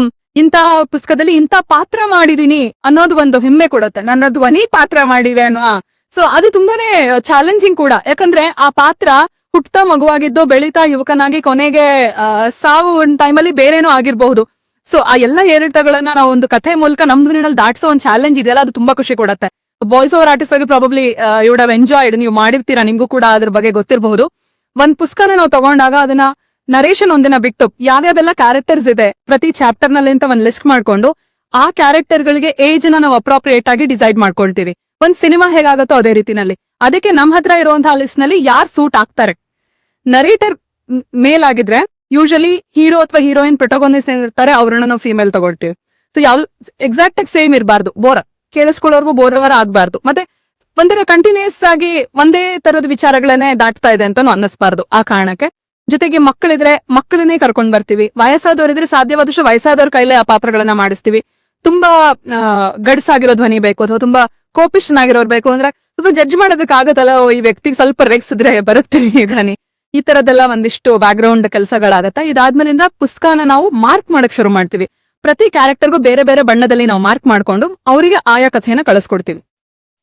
S1: ಇಂತ ಪುಸ್ತಕದಲ್ಲಿ ಇಂತ ಪಾತ್ರ ಮಾಡಿದೀನಿ ಅನ್ನೋದು ಒಂದು ಹೆಮ್ಮೆ ಕೊಡುತ್ತೆ. ನನ್ನ ಧ್ವನಿ ಪಾತ್ರ ಮಾಡಿವೆ ಅನ್ನೋ. ಸೊ ಅದು ತುಂಬಾನೇ ಚಾಲೆಂಜಿಂಗ್ ಕೂಡ. ಯಾಕಂದ್ರೆ ಆ ಪಾತ್ರ ಹುಟ್ತಾ ಮಗುವಾಗಿದ್ದು ಬೆಳೀತಾ ಯುವಕನಾಗಿ ಕೊನೆಗೆ ಸಾವು ಒಂದು ಟೈಮಲ್ಲಿ ಬೇರೇನೋ ಆಗಿರ್ಬಹುದು. ಸೊ ಆ ಎಲ್ಲ ಏರಿಳಿತಗಳನ್ನ ನಾವು ಒಂದು ಕಥೆ ಮೂಲಕ ನಮ್ ಧ್ವನಿನಲ್ಲಿ ದಾಟಿಸೋ ಒಂದು ಚಾಲೆಂಜ್ ಇದೆಯಲ್ಲ, ಅದು ತುಂಬಾ ಖುಷಿ ಕೊಡುತ್ತೆ. ವಾಯ್ಸ್ ಓವರ್ ಆರ್ಟಿಸ್ಟ್ ಆಗಿ probably you would have enjoyed, ನೀವು ಮಾಡಿರ್ತೀರಾ, ನಿಮ್ಗೂ ಕೂಡ ಅದ್ರ ಬಗ್ಗೆ ಗೊತ್ತಿರಬಹುದು. ಒಂದ್ ಪುಸ್ತಕನ ನಾವು ತಗೊಂಡಾಗ ಅದನ್ನ ನರೇಷನ್ ಒಂದಿನ ಬಿಟ್ಟು ಯಾವ್ಯಾವೆಲ್ಲ ಕ್ಯಾರೆಕ್ಟರ್ಸ್ ಇದೆ ಪ್ರತಿ ಚಾಪ್ಟರ್ ನಲ್ಲಿ ಅಂತ ಒಂದ್ ಲಿಸ್ಟ್ ಮಾಡ್ಕೊಂಡು ಆ ಕ್ಯಾರೆಕ್ಟರ್ ಗಳಿಗೆ ಏಜ್ ನ ನಾವು ಅಪ್ರೋಪ್ರಿಯೇಟ್ ಆಗಿ ಡಿಸೈಡ್ ಮಾಡ್ಕೊಳ್ತೀವಿ. ಒಂದ್ ಸಿನಿಮಾ ಹೇಗಾಗತ್ತೋ ಅದೇ ರೀತಿನಲ್ಲಿ. ಅದಕ್ಕೆ ನಮ್ ಹತ್ರ ಇರುವಂತಹ ಲಿಸ್ಟ್ ನಲ್ಲಿ ಯಾರು ಸೂಟ್ ಆಗ್ತಾರೆ. ನರೇಟರ್ ಮೇಲ್ ಆಗಿದ್ರೆ ಯೂಶಲಿ ಹೀರೋ ಅಥವಾ ಹೀರೋಯಿನ್ ಪ್ರೊಟೋಗೋನಿಸ್ಟ್ ಏನಿರ್ತಾರೆ ಅವ್ರನ್ನ ನಾವು ಫೀಮೇಲ್ ತಗೊಳ್ತೀವಿ. ಸೊ ಯಾವ ಎಕ್ಸಾಕ್ಟ್ ಆಗಿ ಸೇಮ್ ಇರಬಾರ್ದು, ಬೋರ್ ಕೇಳಿಸ್ಕೊಳ್ಳೋರ್ಗು ಬೋರವರ ಆಗ್ಬಾರ್ದು. ಮತ್ತೆ ಒಂದರ ಕಂಟಿನ್ಯೂಸ್ ಆಗಿ ಒಂದೇ ತರದ ವಿಚಾರಗಳನ್ನೇ ದಾಟ್ತಾ ಇದೆ ಅಂತ ಅನ್ನಿಸ್ಬಾರ್ದು. ಆ ಕಾರಣಕ್ಕೆ ಜೊತೆಗೆ ಮಕ್ಕಳಿದ್ರೆ ಮಕ್ಕಳನ್ನೇ ಕರ್ಕೊಂಡ್ ಬರ್ತೀವಿ. ವಯಸ್ಸಾದವರಿದ್ರೆ ಸಾಧ್ಯವಾದಷ್ಟು ವಯಸ್ಸಾದವ್ರ ಕೈಲೇ ಆ ಪಾತ್ರಗಳನ್ನ ಮಾಡಿಸ್ತೀವಿ. ತುಂಬಾ ಗಡ್ಸಾಗಿರೋ ಧ್ವನಿ ಬೇಕು ಅಥವಾ ತುಂಬಾ ಕೋಪಿಷ್ಟನಾಗಿರೋರು ಬೇಕು ಅಂದ್ರೆ ಸ್ವಲ್ಪ ಜಡ್ಜ್ ಮಾಡೋದಕ್ಕೆ ಆಗತ್ತಲ್ಲ, ಈ ವ್ಯಕ್ತಿಗೆ ಸ್ವಲ್ಪ ರೇಗ್ಸಿದ್ರೆ ಬರುತ್ತೆ ಈ ಧ್ವನಿ. ಈ ತರದೆಲ್ಲ ಒಂದಿಷ್ಟು ಬ್ಯಾಕ್ ಗ್ರೌಂಡ್ ಕೆಲಸಗಳಾಗತ್ತೆ. ಇದಾದ್ಮೇಲಿಂದ ಪುಸ್ತಕನ ನಾವು ಮಾರ್ಕ್ ಮಾಡಕ್ ಶುರು ಮಾಡ್ತೀವಿ. ಪ್ರತಿ ಕ್ಯಾರೆಕ್ಟರ್ಗೂ ಬೇರೆ ಬೇರೆ ಬಣ್ಣದಲ್ಲಿ ನಾವು ಮಾರ್ಕ್ ಮಾಡ್ಕೊಂಡು ಅವರಿಗೆ ಆಯಾ ಕಥೆಯನ್ನ ಕಳಿಸ್ಕೊಡ್ತೀವಿ.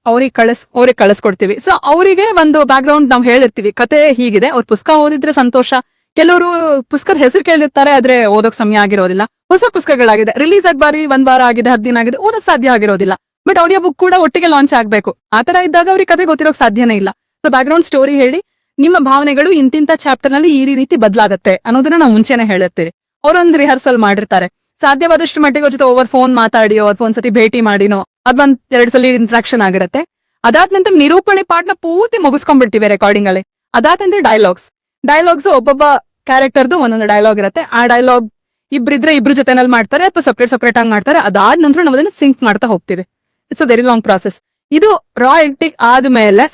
S1: ಅವ್ರಿಗೆ ಕಳಿಸ್ಕೊಡ್ತೀವಿ. ಸೊ ಅವರಿಗೆ ಒಂದು ಬ್ಯಾಕ್ ಗ್ರೌಂಡ್ ನಾವು ಹೇಳಿರ್ತೀವಿ, ಕತೆ ಹೀಗಿದೆ. ಅವ್ರ ಪುಸ್ತಕ ಓದಿದ್ರೆ ಸಂತೋಷ. ಕೆಲವರು ಪುಸ್ತಕದ ಹೆಸರು ಕೇಳಿರ್ತಾರೆ, ಆದ್ರೆ ಓದೋಕ್ ಸಮಯ ಆಗಿರೋದಿಲ್ಲ. ಹೊಸ ಪುಸ್ತಕಗಳಾಗಿದೆ, ರಿಲೀಸ್ ಬಾರಿ 1 ವಾರ ಆಗಿದೆ, 10 ದಿನ ಆಗಿದೆ, ಓದಕ್ ಸಾಧ್ಯ ಆಗಿರೋದಿಲ್ಲ. ಬಟ್ ಆಡಿಯೋ ಬುಕ್ ಕೂಡ ಒಟ್ಟಿಗೆ ಲಾಂಚ್ ಆಗ್ಬೇಕು. ಆತರ ಇದ್ದಾಗ ಅವ್ರಿಗೆ ಕತೆ ಗೊತ್ತಿರೋಕ್ ಸಾಧ್ಯನೇ ಇಲ್ಲ. ಸೊ ಬ್ಯಾಕ್ ಗ್ರೌಂಡ್ ಸ್ಟೋರಿ ಹೇಳಿ ನಿಮ್ಮ ಭಾವನೆಗಳು ಇಂತಿಂತ ಚಾಪ್ಟರ್ ನಲ್ಲಿ ಈ ರೀತಿ ಬದಲಾಗತ್ತೆ ಅನ್ನೋದನ್ನ ನಾವು ಮುಂಚೆನೆ ಹೇಳಿರ್ತೀವಿ. ಅವರೊಂದು ರಿಹರ್ಸಲ್ ಮಾಡಿರ್ತಾರೆ. ಸಾಧ್ಯವಾದಷ್ಟು ಮಟ್ಟಿಗೆ ಅವ್ರ ಜೊತೆ ಓವರ್ ಫೋನ್ ಮಾತಾಡಿಯೋ ಅಥವಾ ಒಂದ್ಸತಿ ಭೇಟಿ ಮಾಡಿನೋ ಅದೊಂದ್ 2 ಸಲ ಇಂಟ್ರಾಕ್ಷನ್ ಆಗಿರುತ್ತೆ. ಅದಾದ ನಂತರ ನಿರೂಪಣೆ ಪಾರ್ಟ್ನ ಪೂರ್ತಿ ಮುಗಿಸ್ಕೊಂಡ್ಬಿಡ್ತೀವಿ ರೆಕಾರ್ಡಿಂಗ್ ಅಲ್ಲಿ. ಅದಾದ ನಂತರ ಡೈಲಾಗ್ಸ್ ಒಬ್ಬೊಬ್ಬ ಕ್ಯಾರೆಕ್ಟರ್ದು ಒಂದೊಂದು ಡೈಲಾಗ್ ಇರುತ್ತೆ. ಆ ಡೈಲಾಗ್ ಇಬ್ರಿದ್ರೆ ಇಬ್ರು ಜೊತೆನಲ್ಲಿ ಮಾಡ್ತಾರೆ ಅಥವಾ ಸಪ್ರೇಟ್ ಆಗಿ ಮಾಡ್ತಾರೆ. ಅದಾದ ನಂತರ ನಾವು ಅದನ್ನ ಸಿಂಕ್ ಮಾಡ್ತಾ ಹೋಗ್ತೀವಿ. It's a very long process. ಇದು ರಾ ಎಡಿಟಿಂಗ್ ಆದ್ಮೇಲೆ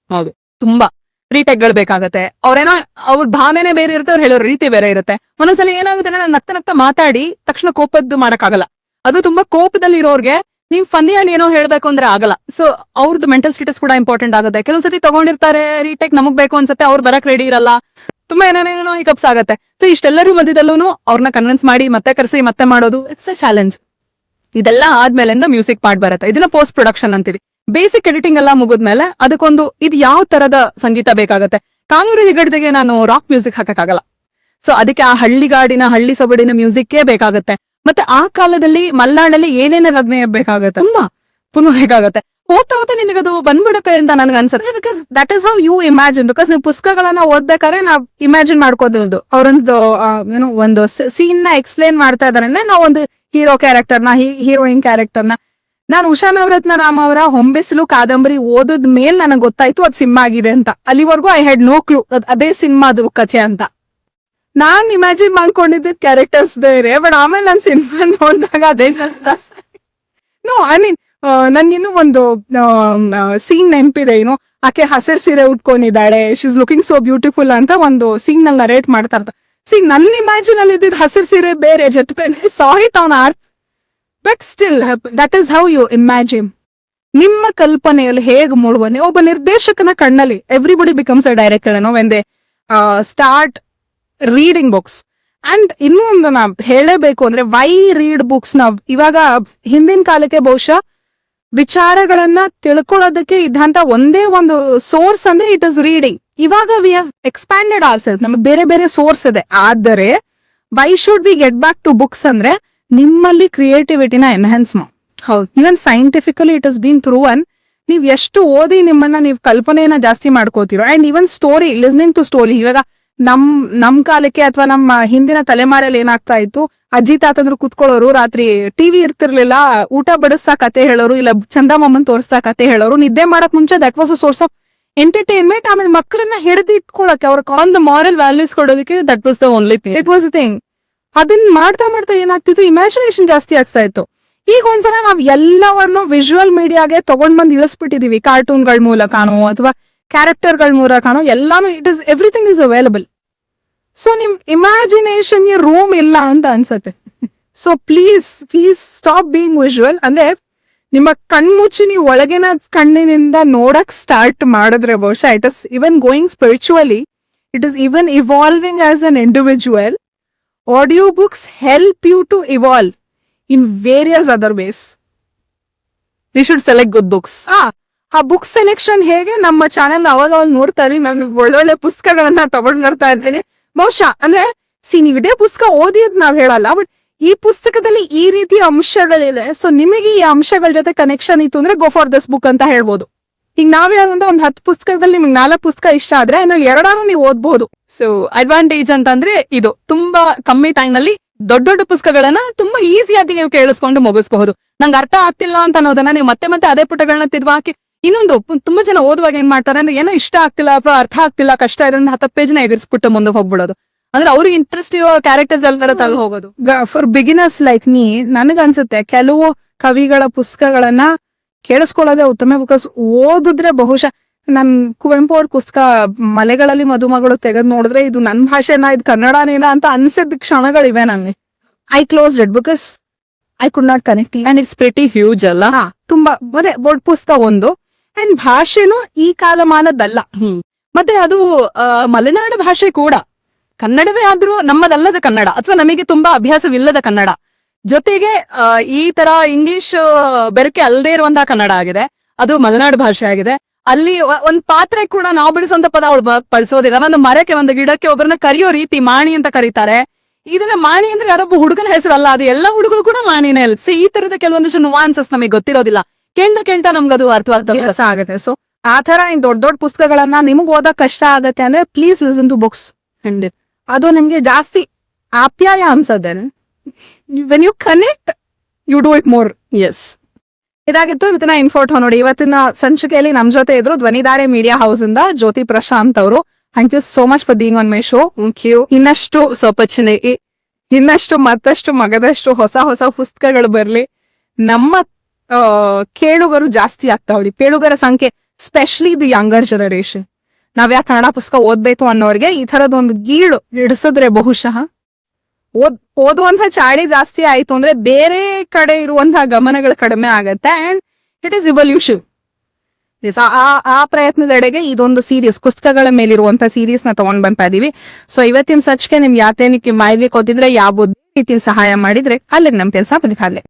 S1: ಹೌದು ತುಂಬಾ ರೀಟೇಕ್ ಗಳು ಬೇಕಾಗತ್ತೆ. ಅವ್ರ ಭಾವನೆ ಬೇರೆ ಇರುತ್ತೆ, ಅವ್ರು ಹೇಳೋ ರೀತಿ ಬೇರೆ ಇರುತ್ತೆ. ಒಂದೊಂದ್ಸಲ ಏನಾಗುತ್ತೆ, ನಾನು ನಗ್ತಾ ಮಾತಾಡಿ ತಕ್ಷಣ ಕೋಪದ್ದು ಮಾಡಕ್ಕಾಗಲ್ಲ. ಅದು ತುಂಬಾ ಕೋಪದಲ್ಲಿ ಇರೋರ್ಗೆ ನೀವ್ ಫನ್ನಿಯಾಗಿ ಏನೋ ಹೇಳ್ಬೇಕು ಅಂದ್ರೆ ಆಗಲ್ಲ. ಸೊ ಅವ್ರದ್ದು ಮೆಂಟಲ್ ಸ್ಟೇಟಸ್ ಕೂಡ ಇಂಪಾರ್ಟೆಂಟ್ ಆಗುತ್ತೆ. ಕೆಲವೊಂದ್ಸತಿ ತಗೊಂಡಿರ್ತಾರೆ, ರೀಟೇಕ್ ನಮಗ್ ಬೇಕು ಅನ್ಸುತ್ತೆ, ಅವ್ರು ಬರಕ್ ರೆಡಿ ಇರಲ್ಲ, ತುಂಬಾ ಏನೇನೋ ಹಿಕಪ್ಸ್ ಆಗತ್ತೆ. ಸೊ ಇಷ್ಟೆಲ್ಲರೂ ಮಧ್ಯದಲ್ಲೂ ಅವ್ರನ್ನ ಕನ್ವಿನ್ಸ್ ಮಾಡಿ ಮತ್ತೆ ಕರೆಸಿ ಮತ್ತೆ ಮಾಡೋದು ಇಟ್ಸ್ ಅ ಚಾಲೆಂಜ್. ಇದೆಲ್ಲ ಆದ್ಮೇಲಿಂದ ಮ್ಯೂಸಿಕ್ ಪಾರ್ಟ್ ಬರುತ್ತೆ. ಇದನ್ನ ಪೋಸ್ಟ್ ಪ್ರೊಡಕ್ಷನ್ ಅಂತೀವಿ. ಬೇಸಿಕ್ ಎಡಿಟಿಂಗ್ ಎಲ್ಲ ಮುಗಿದ್ಮೇಲೆ ಅದಕ್ಕೊಂದು ಇದು ಯಾವ ತರದ ಸಂಗೀತ ಬೇಕಾಗತ್ತೆ. ಕಾನೂರು ಹೆಗಡೆಗೆ ನಾನು ರಾಕ್ ಮ್ಯೂಸಿಕ್ ಹಾಕಕ್ಕಾಗಲ್ಲ. ಸೊ ಅದಕ್ಕೆ ಆ ಹಳ್ಳಿ ಸೊಬಡಿನ ಮ್ಯೂಸಿಕ್ಕೇ ಬೇಕಾಗತ್ತೆ. ಮತ್ತೆ ಆ ಕಾಲದಲ್ಲಿ ಮಲ್ನಾಡಲ್ಲಿ ಏನೇನು ಅಗ್ನೇಯ ಬೇಕಾಗತ್ತೆ, ತುಂಬಾ ಪುನಃ ಬೇಕಾಗತ್ತೆ. ಹೋಗ್ತಾ ನಿನಗದು ಬಂದ್ಬಿಡುತ್ತೆ ಅಂತ ನನ್ಗೆ ಅನ್ಸುತ್ತೆ. Because that is how you imagine. Because ನೀವು ಪುಸ್ತಕಗಳನ್ನ ಓದ್ಬೇಕಾದ್ರೆ ನಾವ್ ಇಮ್ಯಾಜಿನ್ ಮಾಡ್ಕೋದಿರೋದು. ಅವರೊಂದು ಏನೋ ಒಂದು ಸೀನ್ ನ ಎಕ್ಸ್ಪ್ಲೇನ್ ಮಾಡ್ತಾ ಇದಾರೆ. ನಾವು ಒಂದು ಹೀರೋ ಕ್ಯಾರೆಕ್ಟರ್ನ ಹೀರೋಯಿನ್ ಕ್ಯಾರೆಕ್ಟರ್ನ ನಾನು ಉಷಾ ನವರತ್ನ ರಾಮ್ ಅವರ ಹೊಂಬಿಸಿಲು ಕಾದಂಬರಿ ಓದದ್ ಮೇಲ್ ನನಗೆ ಗೊತ್ತಾಯ್ತು ಅದು ಸಿನಿಮಾ ಆಗಿದೆ ಅಂತ. ಅಲ್ಲಿವರೆಗೂ ಐ ಹ್ಯಾಡ್ ನೋ ಕ್ಲೂ ಅದೇ ಸಿನಿಮಾದು ಕಥೆ ಅಂತ. ನಾನ್ ಇಮ್ಯಾಜಿನ್ ಮಾಡ್ಕೊಂಡಿದ್ದ ಕ್ಯಾರೆಕ್ಟರ್ಸ್ ಬೇರೆ, ಬಟ್ ಆಮೇಲೆ ನಾನು ಸಿನಿಮಾ ನೋಡಿದಾಗ ಅದೇ ನೋ ಐ ಮೀನ್ ನನ್ಗಿನ್ನೂ ಒಂದು ಸೀನ್ ನೆನಪಿದೆ. ಏನು ಆಕೆ ಹಸಿರು ಸೀರೆ ಉಟ್ಕೊಂಡಿದ್ದಾಳೆ, she is looking so beautiful ಅಂತ ಒಂದು ಸೀನ್ ನಲ್ಲಿ ನರೇಟ್ ಮಾಡ್ತಾ ಇರ್ತಾರೆ. ನನ್ನ ಇಮ್ಯಾಜಿನ್ ಅಲ್ಲಿ ಇದ್ದಿದ್ದು ಹಸಿರು ಸೀರೆ ಬೇರೆ, ಜೊತೆ saw it on art. But still that is how you imagine. ನಿಮ್ಮ ಕಲ್ಪನೆಯಲ್ಲಿ ಹೇಗೆ ಮೂಡುವನೆ ಒಬ್ಬ ನಿರ್ದೇಶಕನ ಕಣ್ಣಲ್ಲಿ ಎವ್ರಿಬಡಿ ಬಿಕಮ್ಸ್ ಅ ಡೈರೆಕ್ಟರ್ ಏನೋ when they start reading books. And ಇನ್ನೂ ಒಂದು ನಾ ಹೇಳಬೇಕು ಅಂದ್ರೆ ವೈ ರೀಡ್ ಬುಕ್ಸ್. ನಾವ್ ಇವಾಗ ಹಿಂದಿನ ಕಾಲಕ್ಕೆ ಬಹುಶಃ ವಿಚಾರಗಳನ್ನ ತಿಳ್ಕೊಳ್ಳೋದಕ್ಕೆ ಇದ್ದಂತ ಒಂದೇ ಒಂದು ಸೋರ್ಸ್ ಅಂದ್ರೆ ಇಟ್ ಇಸ್ ರೀಡಿಂಗ್. ಇವಾಗ we have expanded our self, ನಮ್ಗೆ ಬೇರೆ ಬೇರೆ ಸೋರ್ಸ್ ಇದೆ. ಆದರೆ why should we get back to books ಅಂದ್ರೆ ನಿಮ್ಮಲ್ಲಿ ಕ್ರಿಯೇಟಿವಿಟಿನ ಎನ್ಹಾನ್ಸ್ ಮಾಡಿ. ಹೌದು, even scientifically it is been proven. ನೀವ್ ಎಷ್ಟು ಓದಿ ನಿಮ್ಮನ್ನ ನೀವು ಕಲ್ಪನೆಯನ್ನ ಜಾಸ್ತಿ ಮಾಡ್ಕೋತಿರೋ. And even story, listening to story. ಇವಾಗ ನಮ್ ಕಾಲಕ್ಕೆ ಅಥವಾ ನಮ್ಮ ಹಿಂದಿನ ತಲೆಮಾರಲ್ಲಿ ಏನಾಗ್ತಾ ಇತ್ತು, ಅಜ್ಜಿ ತಾತಂದ್ರು ಕುತ್ಕೊಳ್ಳೋರು, ರಾತ್ರಿ ಟಿವಿ ಇರ್ತಿರ್ಲಿಲ್ಲ, ಊಟ ಬಡಿಸ್ತಾ ಕತೆ ಹೇಳೋರು, ಇಲ್ಲ ಚಂದಮಾಮನ್ ತೋರಿಸ್ತಾ ಕತೆ ಹೇಳೋರು. ನಿದ್ದೆ ಮಾಡಕ್ ಮುಂಚೆ that was a source of entertainment. ಆಮೇಲೆ ಮಕ್ಕಳನ್ನ ಹಿಡಿದು ಇಟ್ಕೊಳಕ್ಕೆ, ಅವ್ರ ಆನ್ ದ ಮಾರಲ್ ವ್ಯಾಲ್ಯೂಸ್ ಕೊಡೋದಕ್ಕೆ that was the only thing, it was the thing. ಅದನ್ನ ಮಾಡ್ತಾ ಮಾಡ್ತಾ ಏನಾಗ್ತಿತ್ತು, ಇಮ್ಯಾಜಿನೇಷನ್ ಜಾಸ್ತಿ ಆಗ್ತಾ ಇತ್ತು. ಈಗ ಒಂದ್ಸಲ ನಾವ್ ಎಲ್ಲವನ್ನು ವಿಜುವಲ್ ಮೀಡಿಯಾಗೆ ತಗೊಂಡ್ ಬಂದ್ ಇಳಿಸ್ಬಿಟ್ಟಿದೀವಿ, ಕಾರ್ಟೂನ್ಗಳ ಮೂಲಕನೋ ಅಥವಾ ಕ್ಯಾರೆಕ್ಟರ್ಗಳ ಮೂಲಕನೋ ಎಲ್ಲಾನು. It is everything is available. So ನಿಮ್ ಇಮ್ಯಾಜಿನೇಷನ್ ಗೆ ರೂಮ್ ಇಲ್ಲ ಅಂತ ಅನ್ಸತ್ತೆ. So please stop being visual. ಅಂದ್ರೆ ನಿಮ್ಮ ಕಣ್ಮುಚ್ಚಿ ನೀವು ಒಳಗಿನ ಕಣ್ಣಿನಿಂದ ನೋಡಕ್ ಸ್ಟಾರ್ಟ್ ಮಾಡಿದ್ರೆ ಬಹುಶಃ it is even going spiritually, it is even evolving as an individual. Audio books help you to evolve in various other ways. We should select good books. ಆ ಬುಕ್ ಸೆಲೆಕ್ಷನ್ ಹೇಗೆ ನಮ್ಮ ಚಾನೆಲ್ ಅವಾಗ ನೋಡ್ತಾರೆ, ನಾನು ಒಳ್ಳೊಳ್ಳೆ ಪುಸ್ತಕಗಳನ್ನ ತಗೊಂಡ್ ಬರ್ತಾ ಇದ್ದೇನೆ. ಬಹುಶಃ ಅಂದ್ರೆ ನೀವು ಇದೇ ಪುಸ್ತಕ ಓದಿ ಅಂತ ನಾವ್ ಹೇಳಲ್ಲ, ಬಟ್ ಈ ಪುಸ್ತಕದಲ್ಲಿ ಈ ರೀತಿಯ ಅಂಶಗಳಿದೆ, ಸೊ ನಿಮಗೆ ಈ ಅಂಶಗಳ ಜೊತೆ ಕನೆಕ್ಷನ್ ಇತ್ತು ಅಂದ್ರೆ ಗೋ ಫಾರ್ ದಿಸ್ ಬುಕ್ ಅಂತ ಹೇಳ್ಬೋದು. ಈಗ ನಾವ್ ಯಾವ್ದಂದ್ರೆ ಒಂದ್ 10 ಪುಸ್ತಕದಲ್ಲಿ ನಿಮ್ಗೆ 4 ಪುಸ್ತಕ ಇಷ್ಟ ಆದ್ರೆ ಅದ್ರಲ್ಲಿ 2 ನೀವು ಓದ್ಬಹುದು.
S3: ಸೊ ಅಡ್ವಾಂಟೇಜ್ ಅಂತಂದ್ರೆ ಇದು ತುಂಬಾ ಕಮ್ಮಿ ಟೈಮ್ ನಲ್ಲಿ ದೊಡ್ಡ ದೊಡ್ಡ ಪುಸ್ತಕಗಳನ್ನ ತುಂಬಾ ಈಸಿಯಾಗಿ ನೀವು ಕೇಳಿಸ್ಕೊಂಡು ಮುಗಿಸಬಹುದು. ನಂಗೆ ಅರ್ಥ ಆಗ್ತಿಲ್ಲ ಅಂತ ಅನ್ನೋದನ್ನ ನೀವು ಮತ್ತೆ ಮತ್ತೆ ಅದೇ ಪುಟಗಳನ್ನ ತಿರ್ವಾ ಹಾಕಿ. ಇನ್ನೊಂದು ತುಂಬಾ ಜನ ಓದುವಾಗ ಏನ್ ಮಾಡ್ತಾರೆ ಅಂದ್ರೆ ಏನೋ ಇಷ್ಟ ಆಗ್ತಿಲ್ಲ ಅಥವಾ ಅರ್ಥ ಆಗ್ತಿಲ್ಲ, ಕಷ್ಟ ಇದೆ 10 ಪೇಜ್ನ ಎಗರಿಸ್ಬಿಟ್ಟು ಮುಂದೆ ಹೋಗ್ಬಿಡೋದು. ಅಂದ್ರೆ ಅವ್ರಿಗೆ ಇಂಟ್ರೆಸ್ಟ್ ಇರೋ ಕ್ಯಾರೆಕ್ಟರ್ಸ್ ಎಲ್ಲರ ತಲೆ ಹೋಗೋದು.
S1: ಫಾರ್ ಬಿಗಿನರ್ಸ್ ಲೈಕ್ ಮೀ, ನನಗನ್ಸುತ್ತೆ ಕೆಲವು ಕವಿಗಳ ಪುಸ್ತಕಗಳನ್ನ ಕೇಳಿಸ್ಕೊಳ್ಳೋದೇ ಉತ್ತಮ. ಬಿಕಾಸ್ ಓದಿದ್ರೆ ಬಹುಶಃ ನನ್ ಕುವೆಂಪು ಅವ್ರ ಪುಸ್ತಕ ಮಲೆಗಳಲ್ಲಿ ಮದುಮಗಳು ತೆಗೆದು ನೋಡಿದ್ರೆ ಇದು ನನ್ ಭಾಷೆನ, ಇದು ಕನ್ನಡನೇನ ಅಂತ ಅನ್ಸಿದ ಕ್ಷಣಗಳಿವೆ ನಂಗೆ. I close it because I could not connect.
S3: And it's pretty huge ಅಲ್ಲ.
S1: ತುಂಬಾ ಬರೇ ದೊಡ್ಡ ಪುಸ್ತಕ ಒಂದು. ಅಂಡ್ ಭಾಷೆನೂ ಈ ಕಾಲಮಾನದಲ್ಲ.
S3: ಮತ್ತೆ ಅದು ಮಲೆನಾಡು ಭಾಷೆ ಕೂಡ, ಕನ್ನಡವೇ ಆದ್ರೂ ನಮ್ಮದಲ್ಲದ ಕನ್ನಡ ಅಥವಾ ನಮಗೆ ತುಂಬಾ ಅಭ್ಯಾಸವಿಲ್ಲದ ಕನ್ನಡ. ಜೊತೆಗೆ ಈ ತರ ಇಂಗ್ಲಿಷ್ ಬೆರಕೆ ಅಲ್ಲದೆ ಇರುವಂತಹ ಕನ್ನಡ ಆಗಿದೆ. ಅದು ಮಲೆನಾಡು ಭಾಷೆ ಆಗಿದೆ. ಅಲ್ಲಿ ಒಂದ್ ಪಾತ್ರೆ ಕೂಡ ನಾವು ಬಿಡಿಸುವಂತ ಪದ ಅವಳು ಬಳಸೋದಿಲ್ಲ. ಒಂದು ಮರಕ್ಕೆ, ಒಂದು ಗಿಡಕ್ಕೆ ಒಬ್ಬರನ್ನ ಕರೆಯೋ ರೀತಿ ಮಾಣಿ ಅಂತ ಕರೀತಾರೆ. ಇದನ್ನ ಮಾಣಿ ಅಂದ್ರೆ ಯಾರೊಬ್ಬ ಹುಡುಗನ ಹೆಸರಲ್ಲ, ಅದು ಎಲ್ಲ ಹುಡುಗರು ಕೂಡ ಮಾಣಿನೇ ಅಲ್ಲ. ಸೊ ಈ ತರದ ಕೆಲವೊಂದಿಷ್ಟು ನುವಾನ್ಸಸ್ ನಮಗೆ ಗೊತ್ತಿರೋದಿಲ್ಲ. ಕೇಳ್ತಾ ನಮ್ಗದು ಅರ್ಥ
S1: ಆಗುತ್ತೆ. ಸೊ ಆ ತರ ದೊಡ್ಡ ಪುಸ್ತಕಗಳನ್ನ ನಿಮಗ್ ಓದಕ್ ಕಷ್ಟ ಆಗತ್ತೆ ಅಂದ್ರೆ ಪ್ಲೀಸ್ ಲಿಸನ್ ಟು ಬುಕ್ಸ್. ಅದು ನಿಮ್ಗೆ ಜಾಸ್ತಿ ಆಪ್ಯಾಯ ಅನ್ಸದೆ. When you connect you do it more.
S3: Yes,
S1: ಇದಾಗಿತ್ತು ಇವತ್ತಿನ ಇನ್ಫೋಟೋ. ನೋಡಿ, ಇವತ್ತಿನ ಸಂಚಿಕೆಯಲ್ಲಿ ನಮ್ ಜೊತೆ ಇದ್ರು ಧ್ವನಿಧಾರೆ ಮೀಡಿಯಾ ಹೌಸ್ ಇಂದ ಜ್ಯೋತಿ ಪ್ರಶಾಂತ್ ಅವರು. Thank you so much for being on my show. ಇನ್ನಷ್ಟು ಸೊಪರ್ಚುನಿಟಿ, ಇನ್ನಷ್ಟು ಮತ್ತಷ್ಟು ಮಗದಷ್ಟು ಹೊಸ ಪುಸ್ತಕಗಳು ಬರ್ಲಿ. ನಮ್ಮ ಕೇಳುಗರು ಜಾಸ್ತಿ ಆಗ್ತಾ ಹೋಗಿ, ಕೇಳುಗರ ಸಂಖ್ಯೆ, ಸ್ಪೆಷಲಿ ದಿ ಯಂಗರ್ ಜನರೇಷನ್. ನಾವ್ಯಾಕೆ ಕನ್ನಡ ಪುಸ್ತಕ ಓದ್ಬೇಕು ಅನ್ನೋರಿಗೆ ಈ ತರದೊಂದು ಗೀಳು ಇಡಿಸಿದ್ರೆ ಬಹುಶಃ ಓದುವಂತಹ ಚಾಳಿ ಜಾಸ್ತಿ ಆಯ್ತು ಅಂದ್ರೆ ಬೇರೆ ಕಡೆ ಇರುವಂತಹ ಗಮನಗಳು ಕಡಿಮೆ ಆಗತ್ತೆ. And it is evolution. ಆ ಪ್ರಯತ್ನದೆಡೆಗೆ ಇದೊಂದು ಸೀರೀಸ್, ಪುಸ್ತಕಗಳ ಮೇಲಿರುವಂತಹ ಸೀರೀಸ್ ನ ತಗೊಂಡ್ ಬರ್ತಾ ಇದೀವಿ. ಸೊ ಇವತ್ತಿನ ಸರ್ಚ್ಗೆ ನಿಮ್ಗೆ ಯಾತೇನಕ್ಕೆ ಮಾಹಿತಿ ಕೊಟ್ಟಿದ್ರೆ, ಯಾವ ರೀತಿ ಸಹಾಯ ಮಾಡಿದ್ರೆ ಅಲ್ಲಿಗೆ ನಮ್ ಕೆಲಸ ಬದುಕಾಲೆ.